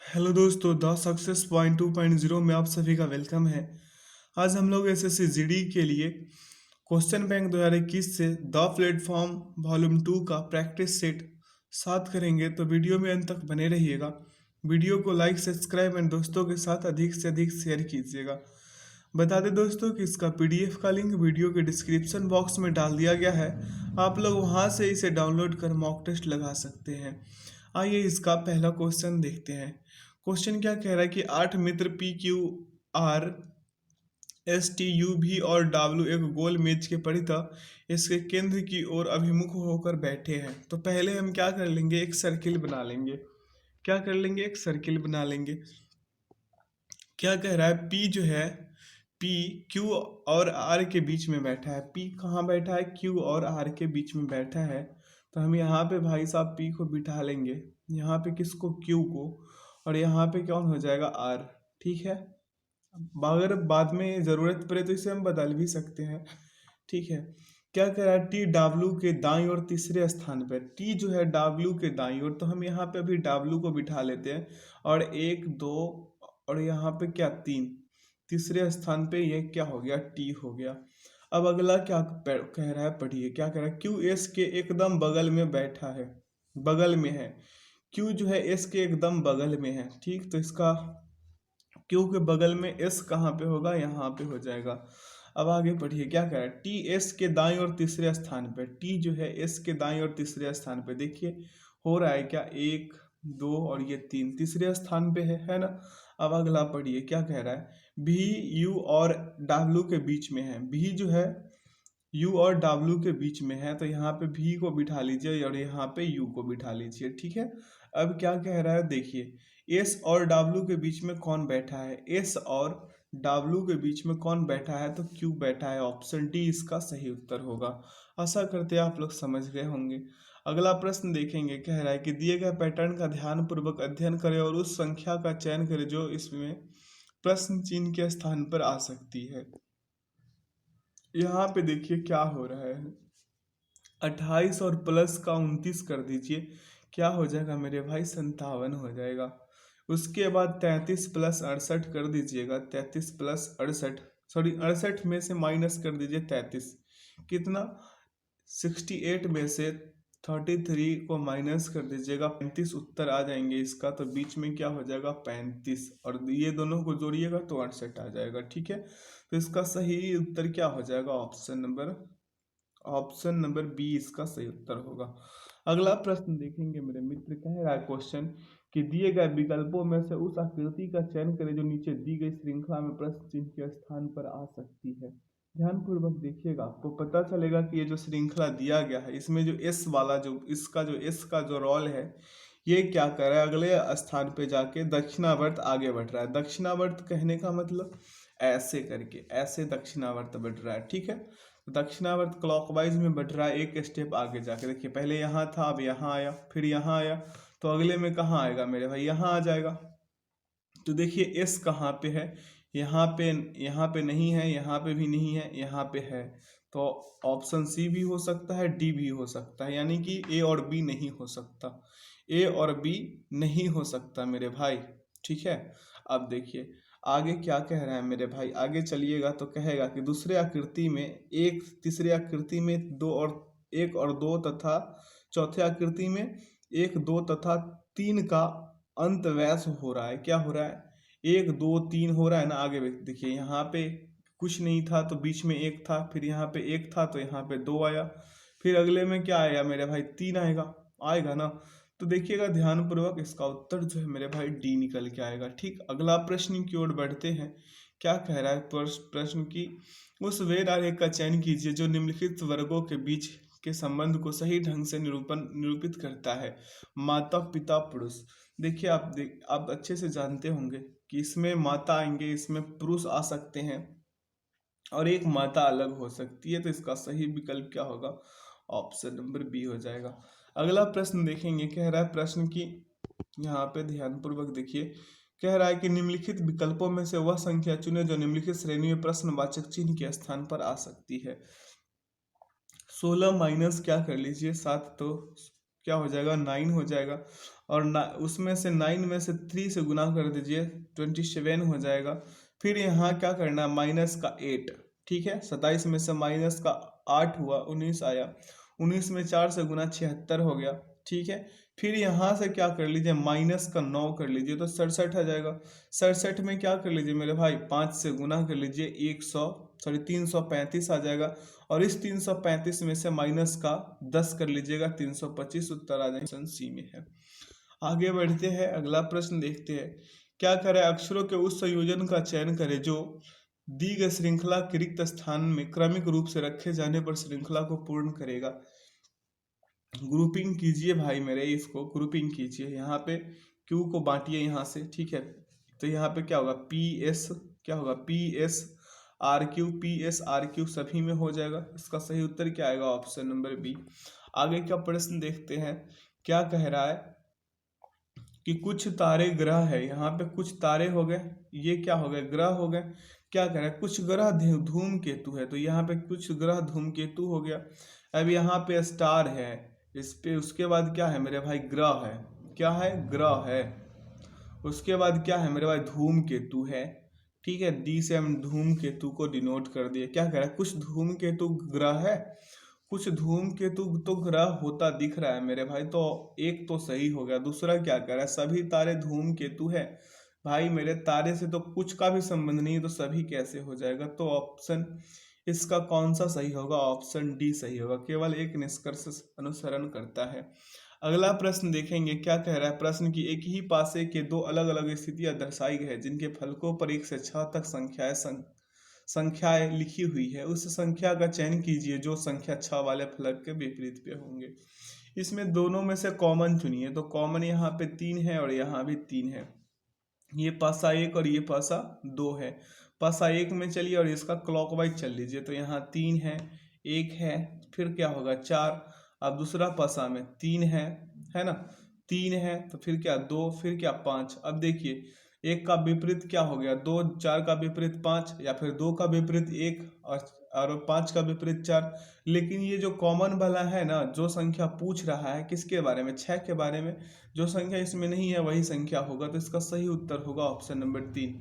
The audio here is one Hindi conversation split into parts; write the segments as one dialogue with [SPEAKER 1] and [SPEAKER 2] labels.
[SPEAKER 1] हेलो दोस्तों, द सक्सेस पॉइंट 2.0 में आप सभी का वेलकम है। आज हम लोग एसएससी जीडी के लिए क्वेश्चन बैंक 2021 से द प्लेटफॉर्म वॉल्यूम 2 का प्रैक्टिस सेट 7 करेंगे, तो वीडियो में अंत तक बने रहिएगा। वीडियो को लाइक, सब्सक्राइब एंड दोस्तों के साथ अधिक से अधिक शेयर कीजिएगा। बता दें दोस्तों कि इसका पीडीएफ का लिंक वीडियो के डिस्क्रिप्शन बॉक्स में डाल दिया गया है। आप लोग वहां से इसे डाउनलोड कर मॉक टेस्ट लगा सकते हैं। आइए इसका पहला क्वेश्चन देखते हैं। क्वेश्चन क्या कह रहा है कि 8 मित्र P Q R S T U भी और डब्ल्यू एक गोल मेज के परितः इसके केंद्र की ओर अभिमुख होकर बैठे हैं। तो पहले हम क्या कर लेंगे, एक सर्किल बना लेंगे। क्या कर लेंगे, एक सर्किल बना लेंगे। क्या कह रहा है, पी जो है, पी क्यू और आर के बीच में बैठा है। पी कहाँ बैठा है, क्यू और आर के बीच में बैठा है। तो हम यहाँ पे भाई साहब पी को बिठा लेंगे, यहाँ पे किसको, क्यू को, और यहाँ पे कौन हो जाएगा, आर। ठीक है, अगर बाद में ज़रूरत पड़े तो इसे हम बदल भी सकते हैं। ठीक है, क्या कह रहा है, टी डब्ल्यू के दाईं और तीसरे स्थान पर। टी जो है डब्ल्यू के दाईं ओर, तो हम यहाँ पे अभी डब्ल्यू को बिठा लेते हैं, और एक दो, और यहाँ पे क्या, तीन। तीसरे स्थान पे ये क्या हो गया, टी हो गया। अब अगला क्या कह रहा है, पढ़िए क्या कह रहा है। क्यू एस के एकदम बगल में बैठा है, बगल में है। क्यू जो है एस के एकदम बगल में है। ठीक, तो इसका क्यू के बगल में एस कहाँ पे होगा, यहाँ पे हो जाएगा। अब आगे पढ़िए क्या कह रहा है, टी एस के दाईं और तीसरे स्थान पे। टी जो है एस के दाईं और तीसरे स्थान पे, देखिए हो रहा है क्या, एक दो और ये तीन, तीसरे स्थान पे है ना। अब अगला पढ़िए क्या कह रहा है, भी यू और डब्ल्यू के बीच में है। भी जो है यू और डब्ल्यू के बीच में है, तो यहाँ पे भी को बिठा लीजिए और यहाँ पे यू को बिठा लीजिए। ठीक है, अब क्या कह रहा है, देखिए एस और डब्ल्यू के बीच में कौन बैठा है, एस और डब्ल्यू के बीच में कौन बैठा है, तो क्यू बैठा है। ऑप्शन डी इसका सही उत्तर होगा। आशा करते हैं आप लोग समझ गए होंगे। अगला प्रश्न देखेंगे, कह रहा है कि दिए गए पैटर्न का ध्यानपूर्वक अध्ययन करें और उस संख्या का चयन करें जो इसमें प्रश्न चिन्ह के स्थान पर आ सकती है। यहाँ पे देखिए क्या हो रहा है, 28 और प्लस का 29 कर दीजिए, क्या हो जाएगा मेरे भाई, 57 हो जाएगा। उसके बाद 33 प्लस 68 कर दीजिएगा, 33 प्लस 68, सॉरी 68 में से माइनस कर दीजिए 33, कितना, 68 में से 33 को माइनस कर दीजिएगा, 35 उत्तर आ जाएंगे इसका। तो बीच में क्या हो जाएगा, 35, और ये दोनों को जोड़िएगा तो 68 आ जाएगा। ठीक है, तो इसका सही उत्तर क्या हो जाएगा, ऑप्शन नंबर बी इसका सही उत्तर होगा। अगला प्रश्न देखेंगे मेरे मित्र, कह रहा है क्वेश्चन कि दिए गए विकल्पों में से उस आकृति का चयन करें जो नीचे दी गई श्रृंखला में प्रश्न चिन्ह के स्थान पर आ सकती है। ध्यानपूर्वक देखिएगा, आपको पता चलेगा कि ये जो श्रृंखला दिया गया है, इसमें जो एस वाला, जो इसका जो एस का जो रोल है, ये क्या कर रहा है, अगले स्थान पे जाके दक्षिणावर्त आगे बढ़ रहा है। दक्षिणावर्त कहने का मतलब ऐसे करके, ऐसे दक्षिणावर्त बढ़ रहा है। ठीक है, दक्षिणावर्त क्लॉकवाइज में बढ़ रहा है, एक स्टेप आगे जाके। देखिए पहले यहाँ था, अब यहाँ आया, फिर यहाँ आया, तो अगले में कहाँ आएगा मेरे भाई, यहाँ आ जाएगा। तो देखिए एस कहाँ पे है, यहाँ पे, यहाँ पे नहीं है, यहाँ पे भी नहीं है, यहाँ पे है। तो ऑप्शन सी भी हो सकता है, डी भी हो सकता है, यानी कि ए और बी नहीं हो सकता। ए और बी नहीं हो सकता मेरे भाई। ठीक है, अब देखिए आगे क्या कह रहा है मेरे भाई, आगे चलिएगा तो कहेगा कि दूसरे आकृति में एक, तीसरे आकृति में दो और एक और दो, तथा चौथे आकृति में एक दो तथा तीन का अंत वैस हो रहा है। क्या हो रहा है, एक दो तीन हो रहा है ना। आगे देखिए यहाँ पे कुछ नहीं था तो बीच में एक था, फिर यहाँ पे एक था तो यहाँ पे दो आया, फिर अगले में क्या आएगा मेरे भाई, तीन आएगा, आएगा ना। तो देखिएगा ध्यानपूर्वक, इसका उत्तर जो है मेरे भाई डी निकल के आएगा। ठीक, अगला प्रश्न की ओर बढ़ते हैं। क्या कह रहा है प्रश्न की, उस वेद आरेख का चयन कीजिए जो निम्नलिखित वर्गों के बीच के संबंध को सही ढंग से निरूपित करता है। माता पिता पुरुष। देखिए आप अच्छे से जानते होंगे कि इसमें माता आएंगे, इसमें पुरुष आ सकते हैं, और एक माता अलग हो सकती है। तो इसका सही विकल्प क्या होगा, ऑप्शन नंबर बी हो जाएगा। अगला प्रश्न देखेंगे, कह रहा है प्रश्न की, यहाँ पे ध्यानपूर्वक देखिए, कह रहा है कि निम्नलिखित विकल्पों में से वह संख्या चुने जो निम्नलिखित श्रेणी में प्रश्नवाचक चिन्ह के स्थान पर आ सकती है। 16 माइनस क्या कर लीजिए 7, तो क्या हो जाएगा, 9 हो जाएगा। और उसमें से 9 में से 3 से गुना कर दीजिए, 27 हो जाएगा। फिर यहाँ क्या करना है, माइनस का 8, ठीक है। 27 में से माइनस का 8 हुआ, 19 आया। 19 में 4 से गुना 76 हो गया, ठीक है। फिर यहाँ से क्या कर लीजिए, माइनस का 9 कर लीजिए तो 67 आ जाएगा। 67 में क्या कर लीजिए मेरे भाई, 5 से गुना कर लीजिए, 335 आ जाएगा। और इस 335 में से माइनस का 10 कर लीजिएगा, 325 उत्तर आ जाएगा, ऑप्शन सी में है। आगे बढ़ते हैं, अगला प्रश्न देखते हैं। क्या करें, अक्षरों के उस संयोजन का चयन करें जो दी गई श्रृंखला के रिक्त स्थान में क्रमिक रूप से रखे जाने पर श्रृंखला को पूर्ण करेगा। ग्रुपिंग कीजिए भाई मेरे, इसको ग्रुपिंग कीजिए। यहाँ पे क्यू को बांटिए यहाँ से, ठीक है। तो यहाँ पे क्या होगा, पी एस, क्या होगा, P S R Q, P S R Q सभी में हो जाएगा। इसका सही उत्तर क्या आएगा, ऑप्शन नंबर बी। आगे का प्रश्न देखते हैं, क्या कह रहा है कि कुछ तारे ग्रह है। यहाँ पे कुछ तारे हो गए, ये क्या हो गए, ग्रह हो गए। क्या कह रहा है, कुछ ग्रह धूमकेतु है, तो यहाँ पे कुछ ग्रह धूमकेतु हो गया। अब यहाँ पे स्टार है, इस पे उसके बाद क्या है मेरे भाई, ग्रह है। क्या है, ग्रह है। उसके बाद क्या है मेरे भाई, धूमकेतु है, ठीक है। डी से हम धूमकेतु को डिनोट कर दिए। क्या कह रहा है, कुछ धूमकेतु ग्रह है, कुछ धूमकेतु तो ग्रह होता दिख रहा है मेरे भाई, तो एक तो सही हो गया। दूसरा क्या कह रहा है, सभी तारे धूमकेतु है। भाई मेरे तारे से तो कुछ का भी संबंध नहीं है, तो सभी कैसे हो जाएगा। तो ऑप्शन इसका कौन सा सही होगा, ऑप्शन डी सही होगा। केवल एक निष्कर्ष अनुसरण करता है। अगला प्रश्न देखेंगे, क्या कह रहा है, प्रश्न की एक ही पासे के दो अलग अलग स्थितियां दर्शाई गई है जिनके फलकों पर 1 से 6 तक संख्याएं लिखी हुई है। उस संख्या का चयन कीजिए जो संख्या 6 वाले फलक के विपरीत पे होंगे। इसमें दोनों में से कॉमन चुनिए। तो कॉमन यहाँ पे 3 है और यहाँ भी 3 है। ये पासा 1 और ये पासा 2 है। पासा 1 में चलिए और इसका क्लॉकवाइज चल लीजिए, तो यहाँ 3 है, 1 है, फिर क्या होगा 4। अब दूसरा पासा में 3 है ना, 3 है, तो फिर क्या 2, फिर क्या 5। अब देखिए, 1 का विपरीत क्या हो गया 2, 4 का विपरीत 5, या फिर 2 का विपरीत 1 और 5 का विपरीत 4। लेकिन ये जो कॉमन वाला है ना, जो संख्या पूछ रहा है किसके बारे में, 6 के बारे में। जो संख्या इसमें नहीं है वही संख्या होगा, तो इसका सही उत्तर होगा ऑप्शन नंबर 3,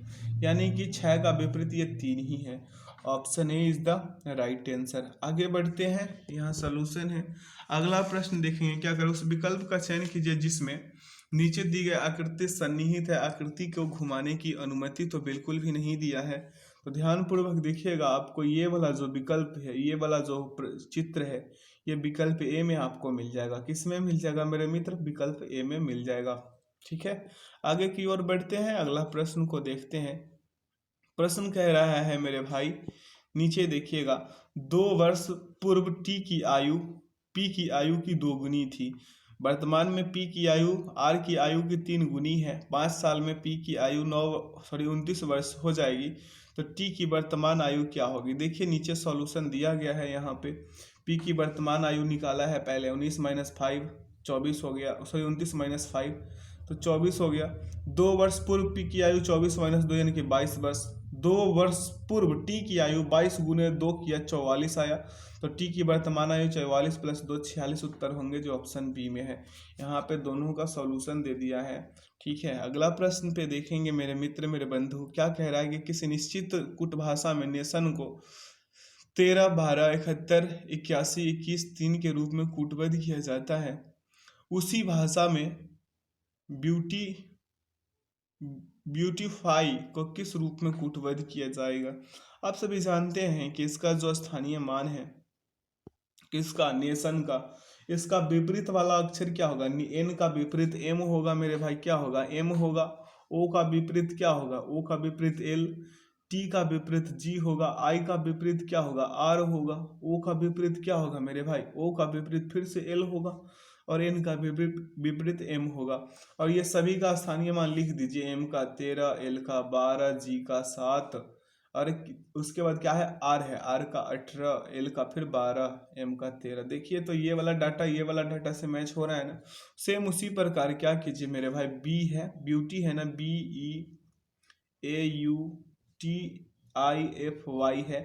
[SPEAKER 1] यानी कि 6 का विपरीत ये 3 ही है। Option A is the right answer. आगे बढ़ते हैं, यहाँ सॉल्यूशन है। अगला प्रश्न देखेंगे, क्या करें, उस विकल्प का चयन कीजिए जिसमें नीचे दी गई आकृति सन्निहित है। आकृति को घुमाने की अनुमति तो बिल्कुल भी नहीं दिया है। तो ध्यानपूर्वक देखिएगा, आपको ये वाला जो विकल्प है, ये वाला जो चित्र है, ये विकल्प ए में आपको मिल जाएगा। किस में मिल जाएगा मेरे मित्र, विकल्प ए में मिल जाएगा, ठीक है। आगे की ओर बढ़ते हैं, अगला प्रश्न को देखते हैं। प्रश्न कह रहा है मेरे भाई, नीचे देखिएगा, 2 वर्ष पूर्व टी की आयु पी की आयु की 2 गुनी थी। वर्तमान में पी की आयु आर की आयु की 3 गुनी है। 5 साल में पी की आयु 29 वर्ष हो जाएगी। तो टी की वर्तमान आयु क्या होगी। देखिए नीचे सॉल्यूशन दिया गया है। यहाँ पे पी की वर्तमान आयु निकाला है पहले, 19 - 5 24 हो गया, 29 - 5 तो 24 हो गया। 2 वर्ष पूर्व पी की आयु 24 - 2 यानी कि 22 वर्ष। 2 वर्ष पूर्व टी की आयु 22 गुने 2 किया 44 आया। तो टी की वर्तमान आयु 44 + 2 46 उत्तर होंगे, जो ऑप्शन बी में है। यहाँ पे दोनों का सॉल्यूशन दे दिया है, ठीक है। अगला प्रश्न पे देखेंगे मेरे मित्र, मेरे बंधु, क्या कह रहा है कि किसी निश्चित कूटभाषा में नेशन को 13, 12, 71, 81, 21, 3 के रूप में कूटबद्ध किया जाता है। उसी भाषा में ब्यूटीफाई को किस रूप में कूटबद्ध किया जाएगा। आप सभी जानते हैं कि इसका जो स्थानीय मान है, किसका, नेशन का, इसका विपरीत वाला अक्षर क्या होगा, एन का विपरीत एम होगा मेरे भाई, क्या होगा, एम होगा। ओ का विपरीत क्या होगा, ओ का विपरीत एल। टी का विपरीत जी होगा। आई का विपरीत क्या होगा, आर होगा। ओ का विपरीत क्या होगा मेरे भाई, ओ का विपरीत फिर से एल होगा। और एन का विपरीत एम होगा। और ये सभी का स्थानीय मान लिख दीजिए, एम का 13, एल का 12, जी का 7, और उसके बाद क्या है, आर है, आर का 18, एल का फिर 12, एम का 13। देखिए तो ये वाला डाटा से मैच हो रहा है ना। सेम उसी प्रकार क्या कीजिए मेरे भाई, बी है, ब्यूटी है ना, BEAUTIFY है।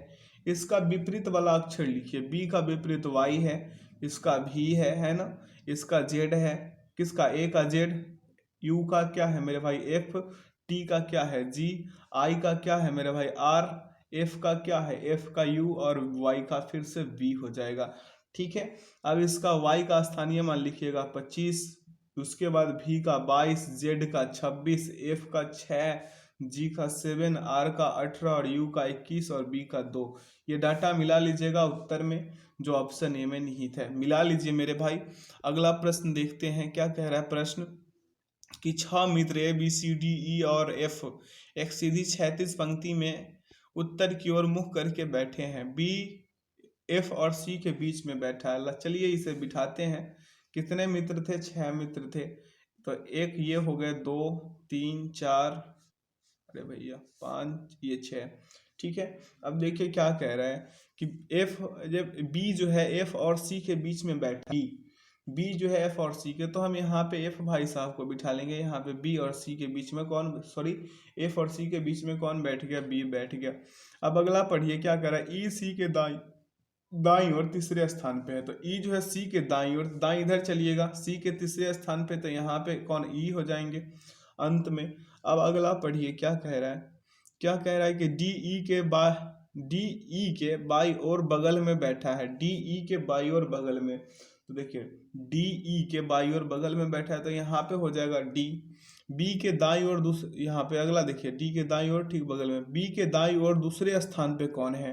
[SPEAKER 1] इसका विपरीत वाला अक्षर लिखिए, बी का विपरीत वाई है, इसका भी है ना, इसका जेड है, किसका, ए का जेड, यू का क्या है मेरे भाई एफ, टी का क्या है जी, आई का क्या है मेरे भाई आर, एफ का क्या है एफ का यू, और वाई का फिर से वी हो जाएगा। ठीक है, अब इसका वाई का स्थानीय मान लिखिएगा 25, उसके बाद वी का 22, जेड का 26, एफ का 6, जी का 7, आर का 18 और यू का 21 और बी का 2। ये डाटा मिला लीजिएगा उत्तर में जो ऑप्शन ए में निहित है, मिला लीजिए मेरे भाई। अगला प्रश्न देखते हैं क्या कह रहा है प्रश्न कि 6 मित्र A B C D E और एफ एक सीधी क्षैतिज पंक्ति में उत्तर की ओर मुख करके बैठे हैं, बी एफ और सी के बीच में बैठा है। चलिए इसे बिठाते हैं। कितने मित्र थे? 6 मित्र थे। तो एक ये हो गए, 2 3 4, अरे भैया 5, ये 6। ठीक है, अब देखिए क्या कह रहा है कि एफ, जब बी जो है एफ और सी के बीच में बैठा, बी जो है एफ और सी के, तो हम यहाँ पे एफ भाई साहब को बिठा लेंगे, यहाँ पे बी और सी के बीच में कौन, सॉरी एफ और सी के बीच में कौन बैठ गया? बी बैठ गया। अब अगला पढ़िए क्या कह रहा है, ई सी के दाई और तीसरे स्थान पे है, तो ई जो है सी के दाई और, दाई इधर चलिएगा, सी के तीसरे स्थान पे, तो यहाँ पे कौन ई हो जाएंगे अंत में। अब अगला पढ़िए क्या कह रहा है, क्या कह रहा है कि डी ई के बाई और बगल में बैठा है, डी ई के बाई और बगल में। तो देखिए डी ई के बाई और बगल में बैठा है, तो यहाँ पे हो जाएगा डी। बी के दाई और यहाँ पे अगला देखिए डी के दाई और ठीक बगल में, बी के दाई और दूसरे स्थान पे कौन है?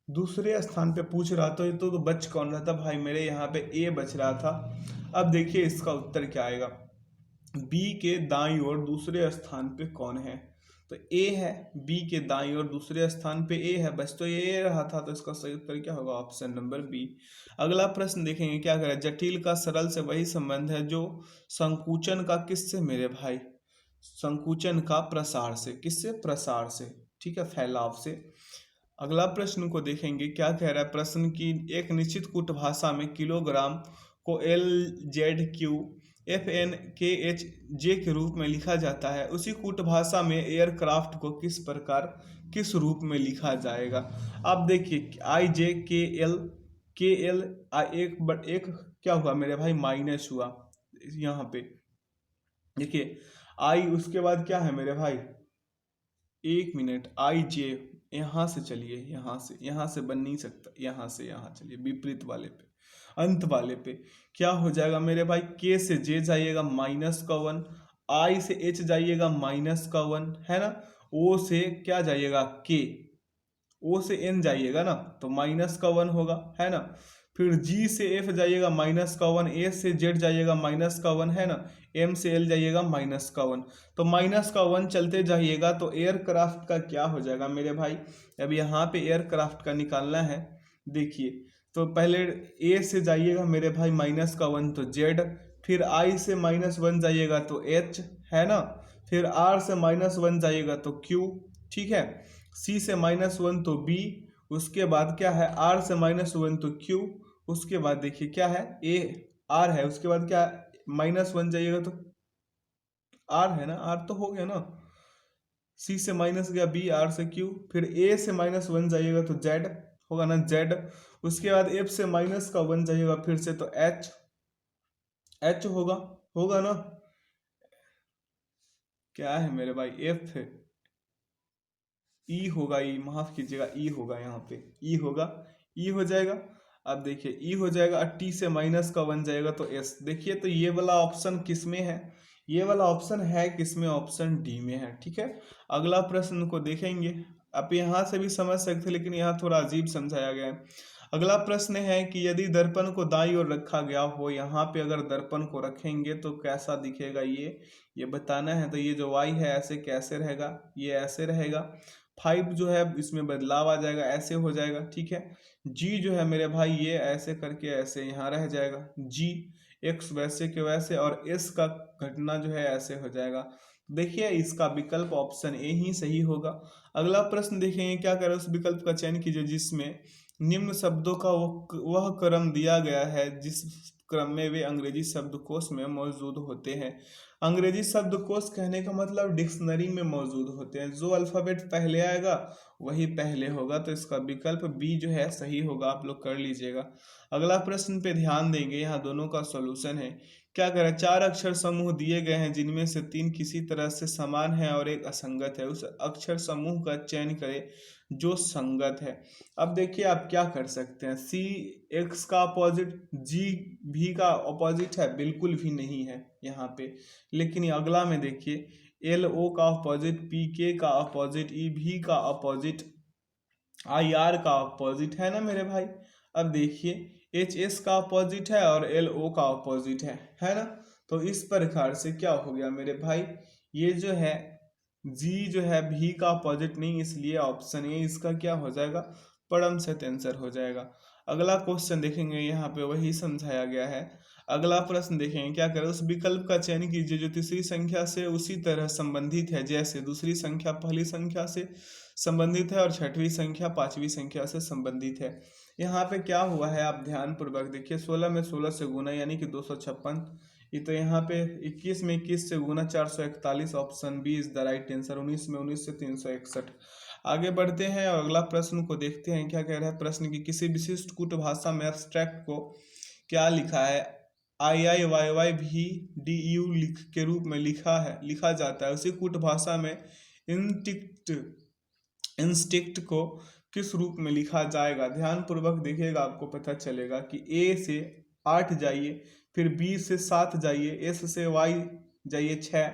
[SPEAKER 1] दूसरे स्थान पे पूछ रहा तो बच कौन रहा था भाई मेरे? यहाँ पे ए बच रहा था। अब देखिए इसका उत्तर क्या आएगा, बी के दाईं ओर दूसरे स्थान पे कौन है? तो ए है, बी के दाईं ओर दूसरे स्थान पे ए है, बस तो ये रहा था, तो इसका सही उत्तर क्या होगा? Option number B. अगला प्रश्न देखेंगे क्या करें, जटिल का सरल से वही संबंध है जो संकुचन का किससे मेरे भाई? संकुचन का प्रसार से। किससे? प्रसार से। ठीक है, फैलाव से। अगला प्रश्न को देखेंगे क्या कह रहा है प्रश्न की, एक निश्चित कूट भाषा में किलोग्राम को L Z Q F N K H J के रूप में लिखा जाता है, उसी कूट भाषा में एयरक्राफ्ट को किस प्रकार किस रूप में लिखा जाएगा? आप देखिए आई जे के एल एक क्या हुआ मेरे भाई? माइनस हुआ यहाँ पे। देखिए आई, उसके बाद क्या है मेरे भाई? 1 मिनट, आई जे यहाँ से चलिए, यहाँ से बन नहीं सकता, यहाँ से यहाँ चलिए, विपरीत वाले पे, अंत वाले पे क्या हो जाएगा मेरे भाई? के से जे जाइएगा -1, आई से एच जाइएगा -1, है ना। ओ से क्या जाइएगा? के, ओ से एन जाइएगा ना, तो -1 होगा, है ना। फिर जी से एफ जाइएगा -1, ए से जेड जाइएगा -1, है ना। एम से एल जाइएगा -1, तो -1 चलते जाइएगा, तो एयरक्राफ्ट का क्या हो जाएगा मेरे भाई? अब यहाँ पे एयरक्राफ्ट का निकालना है। देखिए तो पहले ए से जाइएगा मेरे भाई -1, तो जेड, फिर आई से -1 जाइएगा तो एच, है ना। फिर आर से -1 जाइएगा तो क्यू, ठीक है। सी से -1 तो बी, उसके बाद क्या है? आर से -1 तो क्यू, उसके बाद देखिए क्या है? ए आर है, उसके बाद क्या है? -1 जाइएगा तो आर है ना, आर तो हो गया ना। सी से माइनस गया बी, आर से क्यू, फिर ए से -1 जाइएगा तो जेड होगा ना, जेड। उसके बाद एफ से -1 जाइएगा फिर से तो एच, एच होगा, होगा ना। क्या है मेरे भाई? एफ है, ई होगा, ई माफ कीजिएगा, ई होगा, यहाँ पे ई होगा, ई हो जाएगा। अब देखिए ई हो जाएगा, टी से -1 जाएगा तो एस। देखिए तो ये वाला ऑप्शन किस में है? ये वाला ऑप्शन है किसमें? ऑप्शन डी में है। ठीक है, अगला प्रश्न को देखेंगे। आप यहाँ से भी समझ सकते, लेकिन यहाँ थोड़ा अजीब समझाया गया है। अगला प्रश्न है कि यदि दर्पण को दाईं ओर रखा गया हो, यहाँ पे अगर दर्पण को रखेंगे तो कैसा दिखेगा ये बताना है। तो ये जो y है ऐसे कैसे रहेगा? ये ऐसे रहेगा। 5 जो है इसमें बदलाव आ जाएगा, ऐसे हो जाएगा, ठीक है। g जो है मेरे भाई ये ऐसे करके ऐसे यहाँ रह जाएगा, g x वैसे के वैसे, और s का घटना जो है ऐसे हो जाएगा। देखिए इसका विकल्प ऑप्शन ए ही सही होगा। अगला प्रश्न देखेंगे क्या करें, उस विकल्प का चयन कीजिए जिसमें निम्न शब्दों का वह क्रम दिया गया है जिस क्रम में वे अंग्रेजी शब्दकोश में मौजूद होते हैं। अंग्रेजी शब्दकोश कहने का मतलब डिक्शनरी में मौजूद होते हैं। जो अल्फाबेट पहले आएगा वही पहले होगा, तो इसका विकल्प बी जो है सही होगा, आप लोग कर लीजिएगा। अगला प्रश्न पे ध्यान देंगे, यहाँ दोनों का सॉल्यूशन है क्या करें, चार अक्षर समूह दिए गए हैं जिनमें से तीन किसी तरह से समान है और एक असंगत है। उस अक्षर समूह का चयन करें जो संगत है। अब देखिए आप क्या कर सकते हैं, सी एक्स का अपोजिट जी भी का अपोजिट है, बिल्कुल भी नहीं है यहाँ पे। लेकिन ये अगला में देखिए, एल ओ का अपोजिट, पी के का अपोजिट, ई भी का अपोजिट, आई आर का अपोजिट है ना मेरे भाई। अब देखिए एच एस का अपोजिट है और एल ओ का अपोजिट है ना। तो इस प्रकार से क्या हो गया मेरे भाई, ये जो है जी जो है भी का अपोजिट नहीं, इसलिए ऑप्शन ए इसका क्या हो जाएगा, परम सत्य आंसर हो जाएगा। अगला क्वेश्चन देखेंगे, यहाँ पे वही समझाया गया है। अगला प्रश्न देखेंगे, क्या करें, उस विकल्प का चयन कीजिए जो तीसरी संख्या से उसी तरह संबंधित है जैसे दूसरी संख्या पहली संख्या से संबंधित है और छठवीं संख्या पांचवी संख्या से संबंधित है। यहाँ पे क्या हुआ है आप ध्यान पूर्वक देखिए, 16 में 16 से गुना यानी कि 256। ये तो यहाँ पे 21 में 21 से गुना 441, option B is the right answer. 19 में 19 से 361। आगे बढ़ते हैं और अगला प्रश्न को देखते हैं, क्या कह रहा है प्रश्न की, किसी विशिष्ट कूट भाषा में एब्स्ट्रैक्ट को क्या लिखा है, आई आई वाई वाई भी डी यू लिख के रूप में लिखा जाता है। उसी कूट भाषा में इंस्टिक्ट को किस रूप में लिखा जाएगा। ध्यान पूर्वक देखिएगा, आपको पता चलेगा कि ए से 8 जाइए, फिर बी से 7 जाइए, एस से वाई जाइए 6,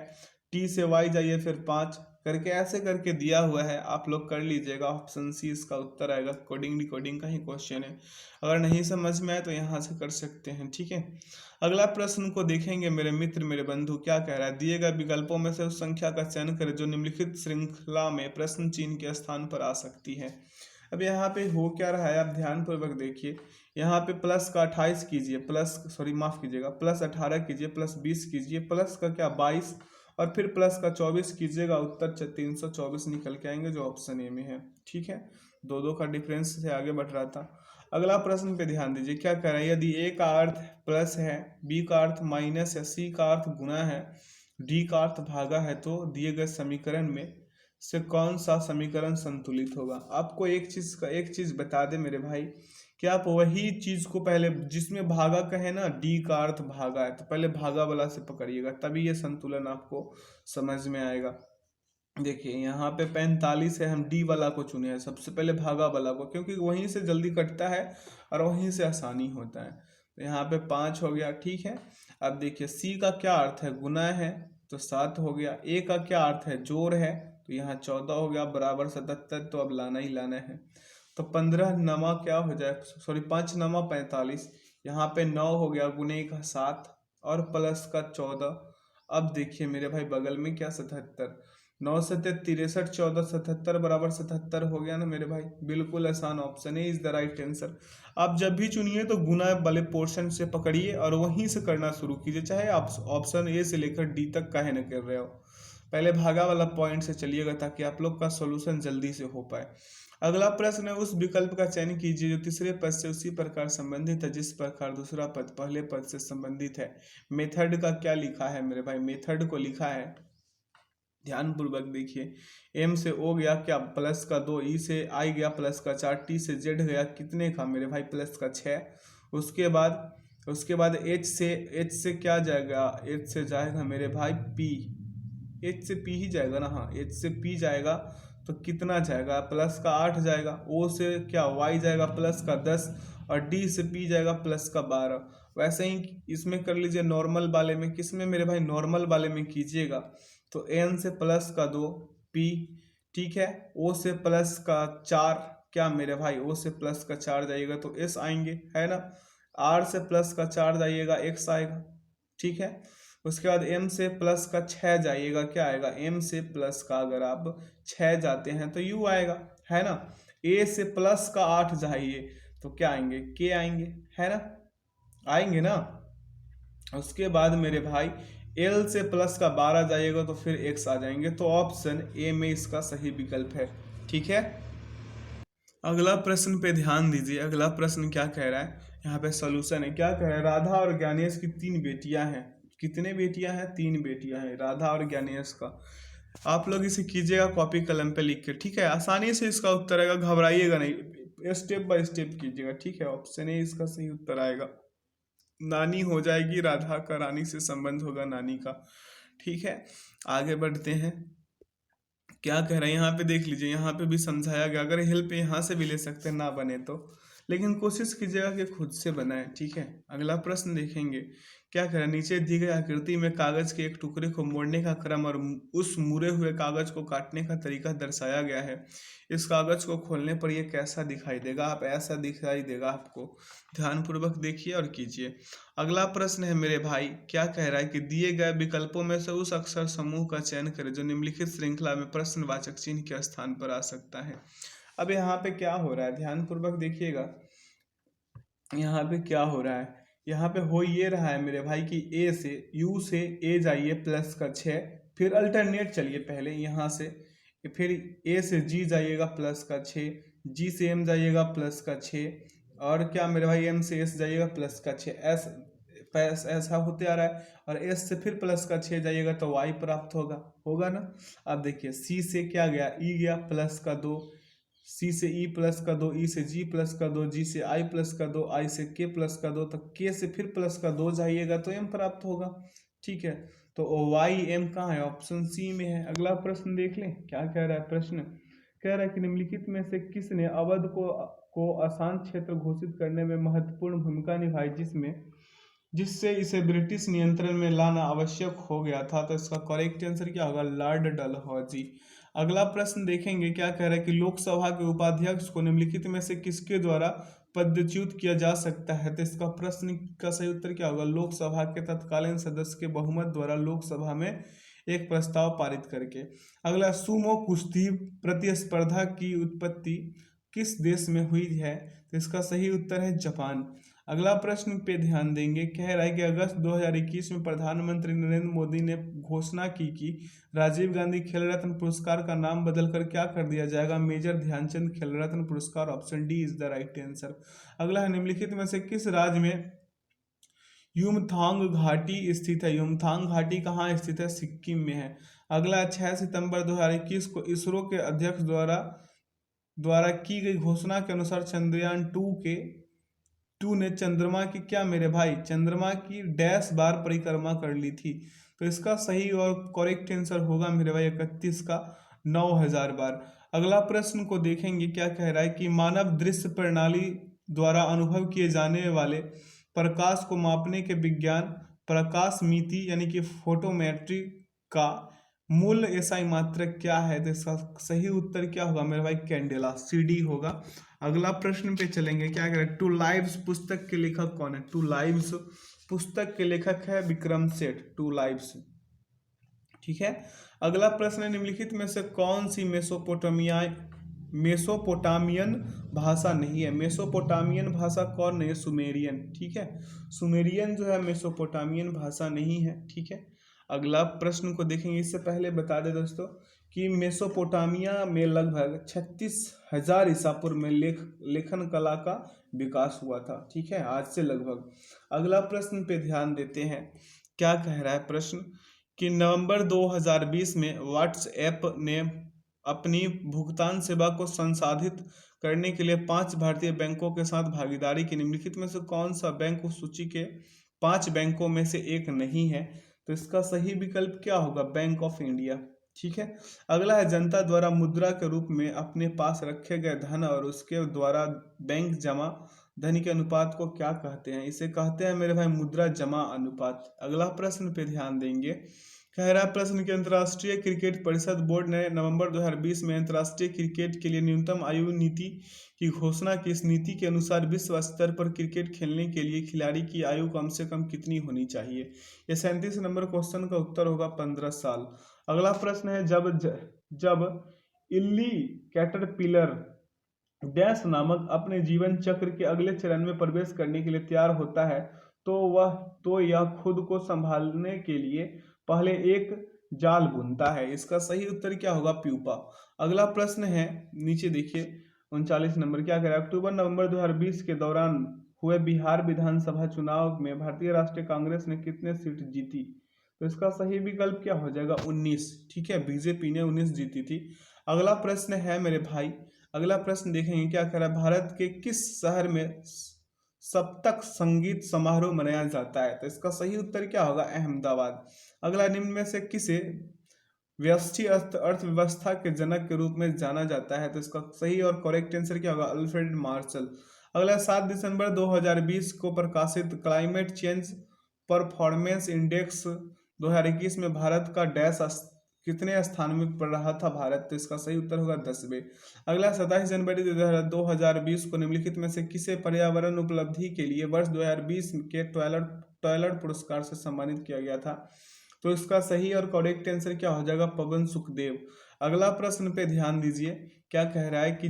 [SPEAKER 1] टी से वाई जाइए फिर 5 करके, ऐसे करके दिया हुआ है। आप लोग कर लीजिएगा, ऑप्शन सी इसका उत्तर आएगा। कोडिंग डिकोडिंग का ही क्वेश्चन है, अगर नहीं समझ में आए तो यहाँ से कर सकते हैं, ठीक है। अगला प्रश्न को देखेंगे मेरे मित्र मेरे बंधु, क्या कह रहा है, दिए गए विकल्पों में से उस संख्या का चयन करें जो निम्नलिखित श्रृंखला में प्रश्न चिन्ह के स्थान पर आ सकती है। अब यहाँ पे हो क्या रहा है, आप ध्यान पूर्वक देखिए। यहाँ पे प्लस का 28 कीजिए, माफ कीजिएगा, प्लस 18 कीजिए, प्लस 20 कीजिए, प्लस का क्या 22 और फिर प्लस का 24 कीजिएगा, उत्तर 324 निकल के आएंगे जो ऑप्शन ए में है, ठीक है। दो दो का डिफरेंस से आगे बढ़ रहा था। अगला प्रश्न पे ध्यान दीजिए, क्या कह रहा है, यदि ए का अर्थ प्लस है, बी का अर्थ माइनस है, सी का अर्थ गुना है, डी का अर्थ भागा है, तो दिए गए समीकरण में से कौन सा समीकरण संतुलित होगा। आपको एक चीज बता दे मेरे भाई, कि आप वही चीज को पहले जिसमें भागा कहे ना, डी का अर्थ भागा है, तो पहले भागा वाला से पकड़िएगा, तभी ये संतुलन आपको समझ में आएगा। देखिए यहाँ पे 45 है, हम डी वाला को चुने हैं सबसे पहले, भागा वाला को, क्योंकि वहीं से जल्दी कटता है और वहीं से आसानी होता है। तो यहाँ पे 5 हो गया, ठीक है। अब देखिए सी का क्या अर्थ है, गुना है, तो 7 हो गया। ए का क्या अर्थ है, जोड़ है, तो यहाँ 14 हो गया, बराबर 77, तो अब लाना ही लाना है। तो 15 नमा क्या हो जाए, 5 नमा 45, यहाँ पे 9 हो गया, गुने का 7 और प्लस का 14। अब देखिए मेरे भाई बगल में क्या 77, 9 7 63, 14 77 बराबर 77 हो गया ना मेरे भाई, बिल्कुल आसान, option A is the right answer. आप जब भी चुनिए तो गुना वाले पोर्शन से पकड़िए और वहीं से करना शुरू कीजिए, चाहे आप ऑप्शन ए से लेकर डी तक काहे न कर रहे हो, पहले भागा वाला पॉइंट से चलिएगा ताकि आप लोग का सॉल्यूशन जल्दी से हो पाए। अगला प्रश्न है, उस विकल्प का चयन कीजिए जो तीसरे पद से उसी प्रकार संबंधित है जिस प्रकार दूसरा पद पहले पद से संबंधित है। मेथड का क्या लिखा है मेरे भाई, मेथड को लिखा है, ध्यान पूर्वक देखिए, एम से ओ गया क्या, प्लस का 2, ई से आई गया प्लस का 4, टी से जेड गया कितने का मेरे भाई, प्लस का 6। उसके बाद एच से क्या जाएगा, एच से जाएगा मेरे भाई पी, एच से पी ही जाएगा ना, हाँ एच से पी जाएगा, तो कितना जाएगा, प्लस का 8 जाएगा। ओ से क्या वाई जाएगा प्लस का 10 और डी से पी जाएगा प्लस का 12। वैसे ही इसमें कर लीजिए नॉर्मल वाले में, किसमें मेरे भाई, नॉर्मल वाले में कीजिएगा, तो एन से प्लस का 2 पी, ठीक है। ओ से प्लस का 4 क्या मेरे भाई, ओ से प्लस का 4 जाइएगा तो एस आएंगे, है ना। आर से प्लस का 4 जाइएगा एक्स आएगा, ठीक है। उसके बाद एम से प्लस का 6 जाइएगा, क्या आएगा, एम से प्लस का अगर आप 6 जाते हैं तो यू आएगा, है ना। ए से प्लस का 8 जाइए तो क्या आएंगे, के आएंगे, है ना, आएंगे ना। उसके बाद मेरे भाई एल से प्लस का 12 जाइएगा तो फिर एक्स आ जाएंगे, तो ऑप्शन ए में इसका सही विकल्प है, ठीक है। अगला प्रश्न पे ध्यान दीजिए, अगला प्रश्न क्या कह रहा है, यहाँ पे सॉल्यूशन है, क्या कह रहा है, राधा और ज्ञानेश की 3 बेटियां हैं, कितने बेटियां हैं, 3 बेटियां हैं राधा और ज्ञानेश का। आप लोग इसे कीजिएगा कॉपी कलम पे लिख के, ठीक है, आसानी से इसका उत्तर आएगा, घबराइएगा नहीं, स्टेप बाय स्टेप कीजिएगा, ठीक है। ऑप्शन ए इसका सही उत्तर आएगा। नानी हो जाएगी राधा का, रानी से संबंध होगा नानी का। ठीक है, आगे बढ़ते हैं। क्या कह रहे हैं यहाँ पे देख लीजिए, यहाँ पे भी समझाया गया, अगर हेल्प यहाँ से भी ले सकते हैं ना बने तो, लेकिन कोशिश कीजिएगा कि खुद से बनाएं। ठीक है, अगला प्रश्न देखेंगे। क्या कह रहा है, नीचे दी गई आकृति में कागज के एक टुकड़े को मोड़ने का क्रम और उस मुड़े हुए कागज को काटने का तरीका दर्शाया गया है। इस कागज को खोलने पर यह कैसा दिखाई देगा? आप ऐसा दिखाई देगा आपको। ध्यानपूर्वक देखिए और कीजिए। अगला प्रश्न है मेरे भाई, क्या कह रहा है कि दिए गए विकल्पों में से उस अक्षर समूह का चयन करें जो निम्नलिखित श्रृंखला में प्रश्नवाचक चिन्ह के स्थान पर आ सकता है। अब यहाँ पे क्या हो रहा है, ध्यानपूर्वक देखिएगा। यहाँ पे क्या हो रहा है, यहाँ पे हो ये रहा है मेरे भाई कि ए से यू से ए जाइए प्लस का 6, फिर अल्टरनेट चलिए पहले यहाँ से, फिर ए से जी जाइएगा प्लस का 6, जी से एम जाइएगा प्लस का 6, और क्या मेरे भाई एम से एस जाइएगा प्लस का 6, ऐसा होते आ रहा है, और एस से फिर प्लस का 6 जाइएगा तो वाई प्राप्त होगा, होगा ना। अब देखिए सी से क्या गया, ई गया प्लस का 2, सी से ई प्लस का 2, ई से जी प्लस का 2, जी से आई प्लस का 2, आई से के प्लस का 2, तो के से फिर प्लस का 2 जाइएगा तो एम प्राप्त होगा। ठीक है, तो वाई एम कहाँ है, ऑप्शन सी में है। अगला प्रश्न देख लें, क्या कह रहा है प्रश्न, कह रहा है कि निम्नलिखित में से किसने अवध को अशांत क्षेत्र घोषित करने में महत्वपूर्ण भूमिका निभाई जिससे इसे ब्रिटिश नियंत्रण में लाना आवश्यक हो गया था? तो इसका करेक्ट आंसर क्या होगा, लॉर्ड डलहौजी। अगला प्रश्न देखेंगे, क्या कह रहा है कि लोकसभा के उपाध्यक्ष को निम्नलिखित में से किसके द्वारा पदच्युत किया जा सकता है? तो इसका प्रश्न का सही उत्तर क्या होगा, लोकसभा के तत्कालीन सदस्य के बहुमत द्वारा लोकसभा में एक प्रस्ताव पारित करके। अगला, सुमो कुश्ती प्रतिस्पर्धा की उत्पत्ति किस देश में हुई है? तो इसका सही उत्तर है जापान। अगला प्रश्न पे ध्यान देंगे, कह रहा है कि अगस्त 2021 में प्रधानमंत्री नरेंद्र मोदी ने घोषणा की कि राजीव गांधी खेल रत्न पुरस्कार का नाम बदलकर क्या कर दिया जाएगा, मेजर ध्यानचंद खेल रत्न पुरस्कार। Option D is the right answer. अगला है, निम्नलिखित में से किस राज्य में युमथांग घाटी स्थित है? युमथांग घाटी कहाँ स्थित है? सिक्किम में है। अगला, 6 सितंबर 2021 को इसरो के अध्यक्ष द्वारा की गई घोषणा के अनुसार चंद्रयान 2 ने चंद्रमा की क्या मेरे भाई, चंद्रमा की डैश बार परिक्रमा कर ली थी? तो इसका सही और करेक्ट आंसर होगा मेरे भाई 31 का 9000 बार। अगला प्रश्न को देखेंगे, क्या कह रहा है कि मानव दृश्य प्रणाली द्वारा अनुभव किए जाने वाले प्रकाश को मापने के विज्ञान प्रकाश मिति यानी कि फोटोमेट्री का मूल एसआई मात्रक क्या है? तो इसका सही उत्तर क्या होगा मेरे भाई, कैंडेला, सीडी होगा। अगला प्रश्न पे चलेंगे, क्या कह रहे हैं, टू लाइव्स पुस्तक के लेखक कौन है? टू लाइव्स पुस्तक के लेखक है विक्रम सेठ, टू लाइव्स। ठीक है, अगला प्रश्न है, निम्नलिखित में से कौन सी मेसोपोटामियन भाषा नहीं है? मेसोपोटामियन भाषा कौन नहीं है? सुमेरियन। ठीक है, सुमेरियन जो है मेसोपोटामियन भाषा नहीं है। ठीक है, अगला प्रश्न को देखेंगे। इससे पहले बता दें दोस्तों कि मेसोपोटामिया में लगभग 36,000 ईसा पूर्व में लेखन कला का विकास हुआ था। ठीक है, आज से लगभग। अगला प्रश्न पे ध्यान देते हैं, क्या कह रहा है प्रश्न कि नवंबर 2020 में व्हाट्सएप ने अपनी भुगतान सेवा को संसाधित करने के लिए 5 भारतीय बैंकों के साथ भागीदारी की। निम्नलिखित में से कौन सा बैंक उस सूची के 5 बैंकों में से एक नहीं है? तो इसका सही विकल्प क्या होगा, बैंक ऑफ इंडिया। ठीक है, अगला है, जनता द्वारा मुद्रा के रूप में अपने पास रखे गए धन और उसके द्वारा बैंक जमा धन के अनुपात को क्या कहते हैं? इसे कहते हैं मेरे भाई मुद्रा जमा अनुपात। अगला प्रश्न पे ध्यान देंगे, कह रहा है प्रश्न की अंतर्राष्ट्रीय क्रिकेट परिषद बोर्ड ने नवंबर 2020 में अंतर्राष्ट्रीय क्रिकेट के लिए न्यूनतम आयु नीति की घोषणा की। इस नीति के अनुसार विश्व स्तर पर क्रिकेट खेलने के लिए खिलाड़ी की आयु कम से कम कितनी होनी चाहिए? ये 37 नंबर क्वेश्चन का उत्तर होगा 15 साल। अगला प्रश्न है, जब इल्ली कैटरपिलर डैश नामक अपने जीवन चक्र के अगले चरण में प्रवेश करने के लिए तैयार होता है तो यह खुद को संभालने के लिए पहले एक जाल बुनता है। इसका सही उत्तर क्या होगा, प्यूपा। अगला प्रश्न है, नीचे देखिए 39 नंबर, क्या कह रहा है, अक्टूबर नवंबर 2020 के दौरान हुए बिहार विधानसभा चुनाव में भारतीय राष्ट्रीय कांग्रेस ने कितने सीट जीती? तो इसका सही विकल्प क्या हो जाएगा, 19। ठीक है, बीजेपी ने 19 जीती थी। अगला प्रश्न है मेरे भाई, अगला प्रश्न देखेंगे, क्या कह रहा है, भारत के किस शहर में सप्तक संगीत समारोह मनाया जाता है? तो इसका सही उत्तर क्या होगा? अहमदाबाद। अगला, निम्न में से किसे व्यष्टि अर्थव्यवस्था के जनक के रूप में जाना जाता है? तो इसका सही और करेक्ट आंसर क्या होगा? Alfred Marshall. अगला, 7 दिसंबर 2020 को प्रकाशित क्लाइमेट चेंज परफॉर्मेंस इंडेक्स 2021 में भारत का कितने स्थान में पड़ रहा था भारत? तो इसका सही उत्तर होगा 10वें। अगला, 27 जनवरी 2020 को निम्नलिखित में से किसे पर्यावरण उपलब्धि के लिए वर्ष 2020 के टॉयलेट पुरस्कार से सम्मानित किया गया था? तो इसका सही और करेक्ट आंसर क्या हो जाएगा? पवन सुखदेव। अगला प्रश्न पे ध्यान दीजिए, क्या कह रहा है कि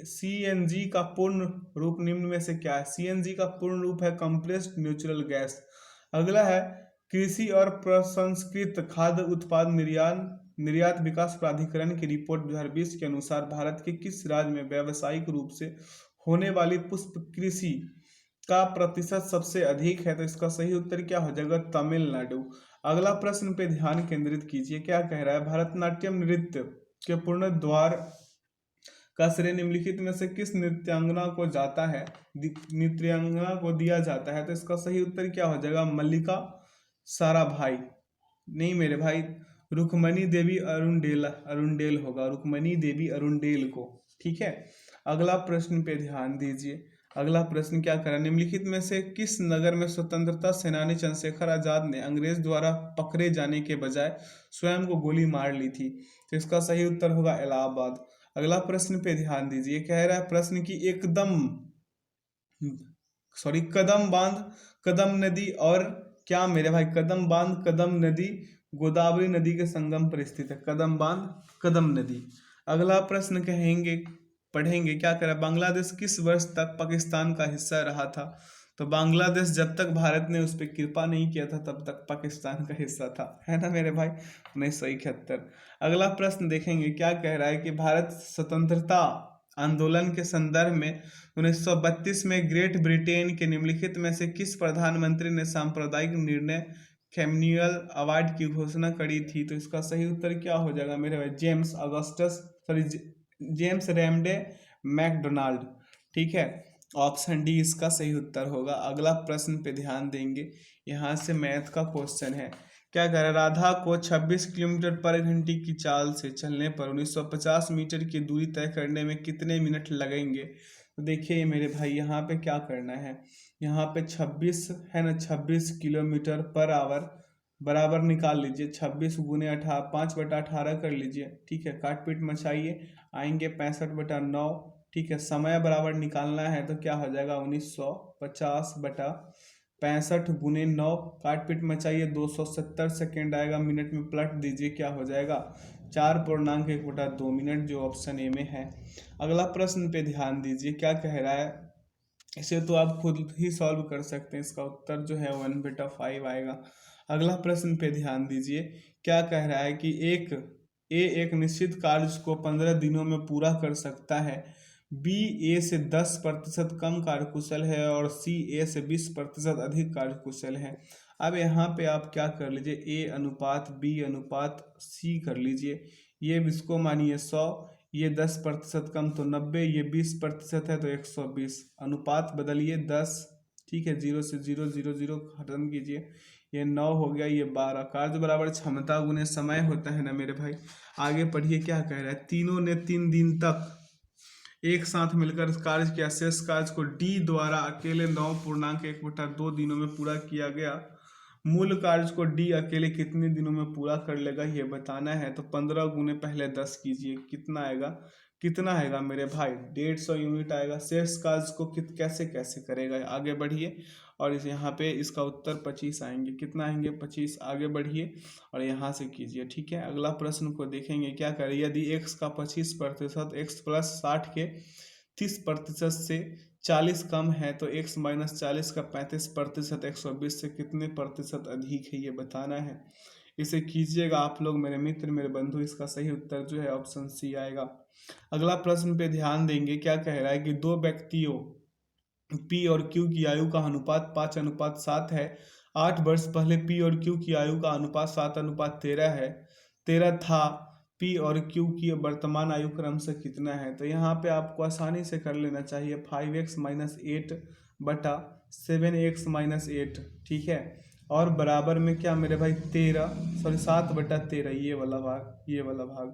[SPEAKER 1] सीएनजी का पूर्ण रूप निम्न में से क्या है? सीएनजी का पूर्ण रूप है कंप्रेस्ड नेचुरल गैस। अगला है, कृषि और प्रसंस्कृत खाद्य उत्पाद निर्यात विकास प्राधिकरण की रिपोर्ट 2020 के अनुसार भारत के किस राज्य में व्यावसायिक रूप से होने वाली पुष्प कृषि का प्रतिशत सबसे अधिक है? तो इसका सही उत्तर क्या हो जाएगा? तमिलनाडु। अगला प्रश्न पे ध्यान केंद्रित कीजिए, क्या कह रहा है? भरतनाट्यम नृत्य के पूर्ण द्वार का श्रेय निम्नलिखित में से किस नृत्यांगना को दिया जाता है? तो इसका सही उत्तर क्या हो जाएगा? मल्लिका साराभाई। नहीं मेरे भाई, रुक्मणी देवी अरुणडेल होगा, रुक्मणी देवी अरुणडेल को। ठीक है। अगला प्रश्न पे ध्यान दीजिए। अगला प्रश्न क्या करा? निम्नलिखित में से किस नगर में स्वतंत्रता सेनानी चंद्रशेखर आजाद ने अंग्रेज द्वारा पकड़े जाने के बजाय स्वयं को गोली मार ली थी? तो इसका सही उत्तर होगा इलाहाबाद। अगला प्रश्न पे ध्यान दीजिए, कह रहा है प्रश्न की कदम बांध, कदम नदी और क्या मेरे भाई? कदम बांध, कदम नदी गोदावरी नदी के संगम पर स्थित है। कदम बांध, कदम नदी। अगला प्रश्न पढ़ेंगे, क्या करा? बांग्लादेश किस वर्ष तक पाकिस्तान का हिस्सा रहा था? तो बांग्लादेश जब तक भारत ने उस पर कृपा नहीं किया था तब तक पाकिस्तान का हिस्सा था, है ना मेरे भाई? 1971। अगला प्रश्न देखेंगे, क्या कह रहा है कि भारत स्वतंत्रता आंदोलन के संदर्भ में 1932 में ग्रेट ब्रिटेन के निम्नलिखित में से किस प्रधानमंत्री ने सांप्रदायिक निर्णय कैम्यूअल अवार्ड की घोषणा करी थी? तो इसका सही उत्तर क्या हो जाएगा मेरे भाई? James Ramsay MacDonald. ठीक है, ऑप्शन डी इसका सही उत्तर होगा। अगला प्रश्न पे ध्यान देंगे, यहाँ से मैथ का क्वेश्चन है। क्या कह रहा है? राधा को 26 किलोमीटर पर घंटे की चाल से चलने पर 1950 मीटर की दूरी तय करने में कितने मिनट लगेंगे? तो देखिए मेरे भाई, यहाँ पे क्या करना है, यहाँ पे 26 है ना, 26 किलोमीटर पर आवर बराबर निकाल लीजिए। 26 गुने 5/18 कर लीजिए। ठीक है, काट पीट मचाइए, आएंगे 65/9। ठीक है, समय बराबर निकालना है तो क्या हो जाएगा? 1950/65 गुने 9, काट पीट मचाइए, 270 सेकेंड आएगा। मिनट में पलट दीजिए, क्या हो जाएगा? 4.1/2 मिनट, जो ऑप्शन ए में है। अगला प्रश्न पे ध्यान दीजिए, क्या कह रहा है? इसे तो आप खुद ही सॉल्व कर सकते हैं, इसका उत्तर जो है 1/5 आएगा। अगला प्रश्न पे ध्यान दीजिए, क्या कह रहा है कि एक निश्चित कार्य को 15 दिनों में पूरा कर सकता है, बी ए से 10% कम कार्यकुशल है और सी ए से 20% अधिक कार्यकुशल है। अब यहाँ पे आप क्या कर लीजिए, ए अनुपात बी अनुपात सी कर लीजिए। ये इसको मानिए 100, ये 10% कम तो 90, ये 20% है तो 120। अनुपात बदलिए 10। ठीक है, 0 से 0 0 0 खत्म कीजिए, ये 9 हो गया, ये 12। कार्य बराबर क्षमता गुने समय होता है ना मेरे भाई। आगे पढ़िए, क्या कह रहा है? तीनों ने 3 दिन तक एक साथ मिलकर कार्य किया। शेष कार्य को डी द्वारा अकेले 9.1/2 दिनों में पूरा किया गया। मूल कार्य को डी अकेले कितने दिनों में पूरा कर लेगा ये बताना है। तो 15 गुने पहले 10 कीजिए, कितना आएगा मेरे भाई? 150 यूनिट आएगा। शेष कार्य को कैसे कैसे करेगा? आगे बढ़िए, और इस यहाँ पे इसका उत्तर 25 आएंगे। कितना आएंगे? 25। आगे बढ़िए और यहाँ से कीजिए। ठीक है, अगला प्रश्न को देखेंगे, क्या करें? यदि x का 25% x प्लस 60 के 30% से 40 कम है तो x माइनस 40 का 35% 120 से कितने प्रतिशत अधिक है ये बताना है। इसे कीजिएगा आप लोग, मेरे मित्र मेरे बंधु। इसका सही उत्तर जो है ऑप्शन सी आएगा। अगला प्रश्न पे ध्यान देंगे, क्या कह रहा है कि दो व्यक्तियों P और Q की आयु का अनुपात 5:7 है। 8 वर्ष पहले P और Q की आयु का अनुपात 7:13 था। P और Q की वर्तमान आयु क्रम से कितना है? तो यहाँ पे आपको आसानी से कर लेना चाहिए। 5x - 8 बटा 7x-8, ठीक है। और बराबर में क्या मेरे भाई 7/13, ये वाला भाग, ये वाला भाग।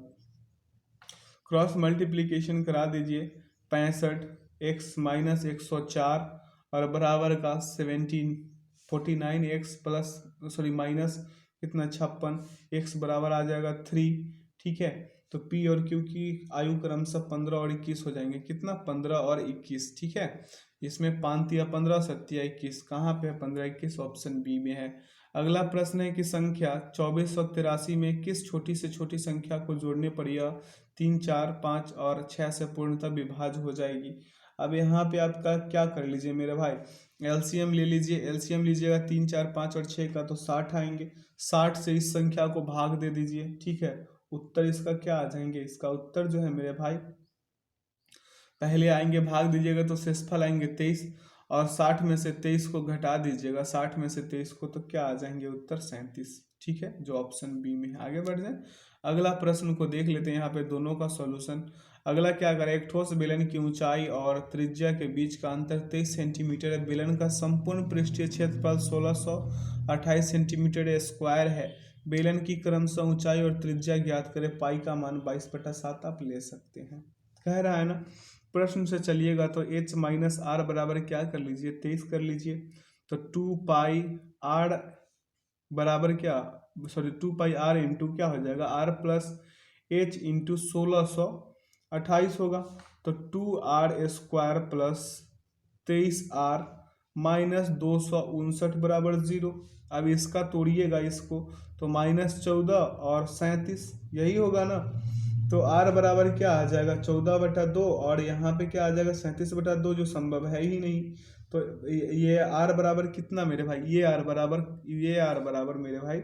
[SPEAKER 1] क्रॉस मल्टीप्लीकेशन करा दीजिए, 65x-104 और बराबर का 49x प्लस माइनस कितना 56, x बराबर आ जाएगा 3, ठीक है। तो P और Q की आयु क्रमशः 15 और 21 हो जाएंगे, कितना 15 और 21, ठीक है। इसमें 5 या 15, 7 या 21, कहाँ पे है 15 21, ऑप्शन बी में है। अगला प्रश्न है कि संख्या 2483 में किस छोटी से छोटी संख्या को जोड़ने पर यह 3, 4, 5 और 6 से पूर्णतः विभाज्य हो जाएगी। अब यहाँ पे आपका क्या कर लीजिए मेरे भाई, एलसीएम ले लीजिए। एलसीएम लीजिएगा 3, 4, 5 और 6 का, तो 60 आएंगे। 60 से इस संख्या को भाग दे दीजिए, ठीक है। उत्तर इसका क्या आ जाएंगे, इसका उत्तर जो है मेरे भाई, पहले आएंगे भाग दीजिएगा तो शेषफल आएंगे 23, और 60 में से 23 को घटा दीजिएगा, 60 में से 23 को, तो क्या आ जाएंगे उत्तर 37, ठीक है, जो ऑप्शन बी में है। आगे बढ़ जाए, अगला प्रश्न को देख लेते हैं, यहाँ पे दोनों का सॉल्यूशन। अगला क्या करें, एक ठोस बेलन की ऊंचाई और त्रिज्या के बीच का अंतर 23 सेंटीमीटर है। बेलन का संपूर्ण पृष्ठीय क्षेत्रफल 1628 सेंटीमीटर स्क्वायर है। बेलन की क्रमशः ऊंचाई और त्रिज्या ज्ञात करें, पाई का मान 22/7 आप ले सकते हैं, कह रहा है ना। प्रश्न से चलिएगा तो h-r बराबर क्या कर लीजिए, 23 कर लीजिए। तो 2πr बराबर क्या, 2πr इंटू क्या हो जाएगा, r प्लस h इंटू 1628 होगा। तो 2r² प्लस 23r माइनस 259 बराबर 0। अब इसका तोड़िएगा इसको, तो -14 और 37, यही होगा ना। तो r बराबर क्या आ जाएगा, 14/2, और यहाँ पे क्या आ जाएगा 37/2, जो संभव है ही नहीं। तो ये r बराबर कितना मेरे भाई, ये r बराबर मेरे भाई